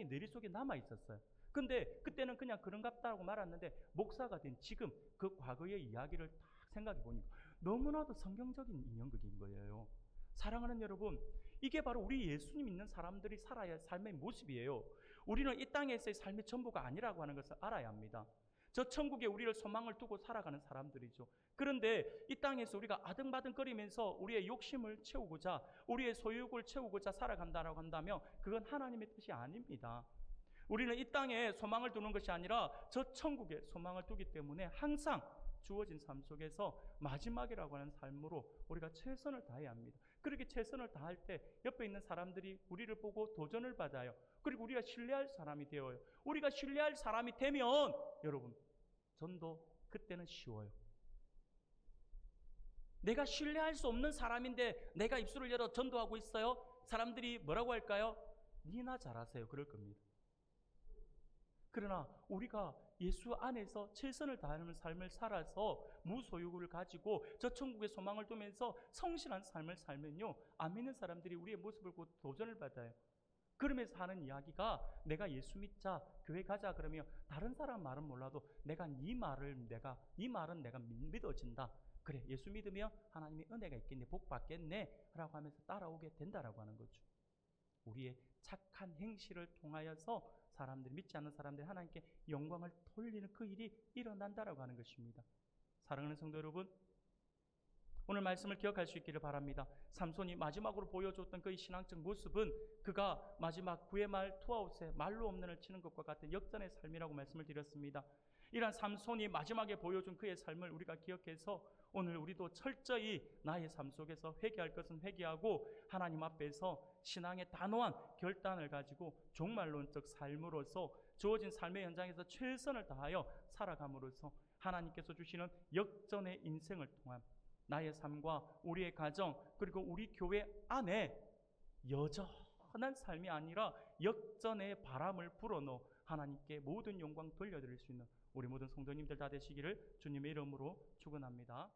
뇌리 속에 남아 있었어요. 근데 그때는 그냥 그런갑다라고 말았는데 목사가 된 지금 그 과거의 이야기를 딱 생각해 보니까 너무나도 성경적인 인형극인 거예요. 사랑하는 여러분, 이게 바로 우리 예수님 믿는 사람들이 살아야 할 삶의 모습이에요. 우리는 이 땅에서의 삶의 전부가 아니라고 하는 것을 알아야 합니다. 저 천국에 우리를 소망을 두고 살아가는 사람들이죠. 그런데 이 땅에서 우리가 아등바등거리면서 우리의 욕심을 채우고자, 우리의 소유욕을 채우고자 살아간다라고 한다면 그건 하나님의 뜻이 아닙니다. 우리는 이 땅에 소망을 두는 것이 아니라 저 천국에 소망을 두기 때문에 항상 주어진 삶 속에서 마지막이라고 하는 삶으로 우리가 최선을 다해야 합니다. 그렇게 최선을 다할 때 옆에 있는 사람들이 우리를 보고 도전을 받아요. 그리고 우리가 신뢰할 사람이 되어요. 우리가 신뢰할 사람이 되면 여러분, 전도 그때는 쉬워요. 내가 신뢰할 수 없는 사람인데 내가 입술을 열어 전도하고 있어요. 사람들이 뭐라고 할까요? 니나 잘하세요. 그럴 겁니다. 그러나 우리가 예수 안에서 최선을 다하는 삶을 살아서 무소유를 가지고 저 천국의 소망을 두면서 성실한 삶을 살면요, 안 믿는 사람들이 우리의 모습을 보고 도전을 받아요. 그러면서 하는 이야기가 내가 예수 믿자, 교회 가자 그러면 다른 사람 말은 몰라도 네 말은 내가 믿어진다. 그래, 예수 믿으면 하나님의 은혜가 있겠네, 복 받겠네 라고 하면서 따라오게 된다라고 하는 거죠. 우리의 착한 행실을 통하여서 사람들이, 믿지 않는 사람들이 하나님께 영광을 돌리는 그 일이 일어난다라고 하는 것입니다. 사랑하는 성도 여러분, 오늘 말씀을 기억할 수 있기를 바랍니다. 삼손이 마지막으로 보여줬던 그의 신앙적 모습은 그가 마지막 구의 말 투아웃에 말로 없는을 치는 것과 같은 역전의 삶이라고 말씀을 드렸습니다. 이러한 삼손이 마지막에 보여준 그의 삶을 우리가 기억해서 오늘 우리도 철저히 나의 삶 속에서 회개할 것은 회개하고 하나님 앞에서 신앙의 단호한 결단을 가지고 종말론적 삶으로서 주어진 삶의 현장에서 최선을 다하여 살아감으로써 하나님께서 주시는 역전의 인생을 통한 나의 삶과 우리의 가정 그리고 우리 교회 안에 여전한 삶이 아니라 역전의 바람을 불어넣어 하나님께 모든 영광 돌려드릴 수 있는 우리 모든 성도님들 다 되시기를 주님의 이름으로 축원합니다.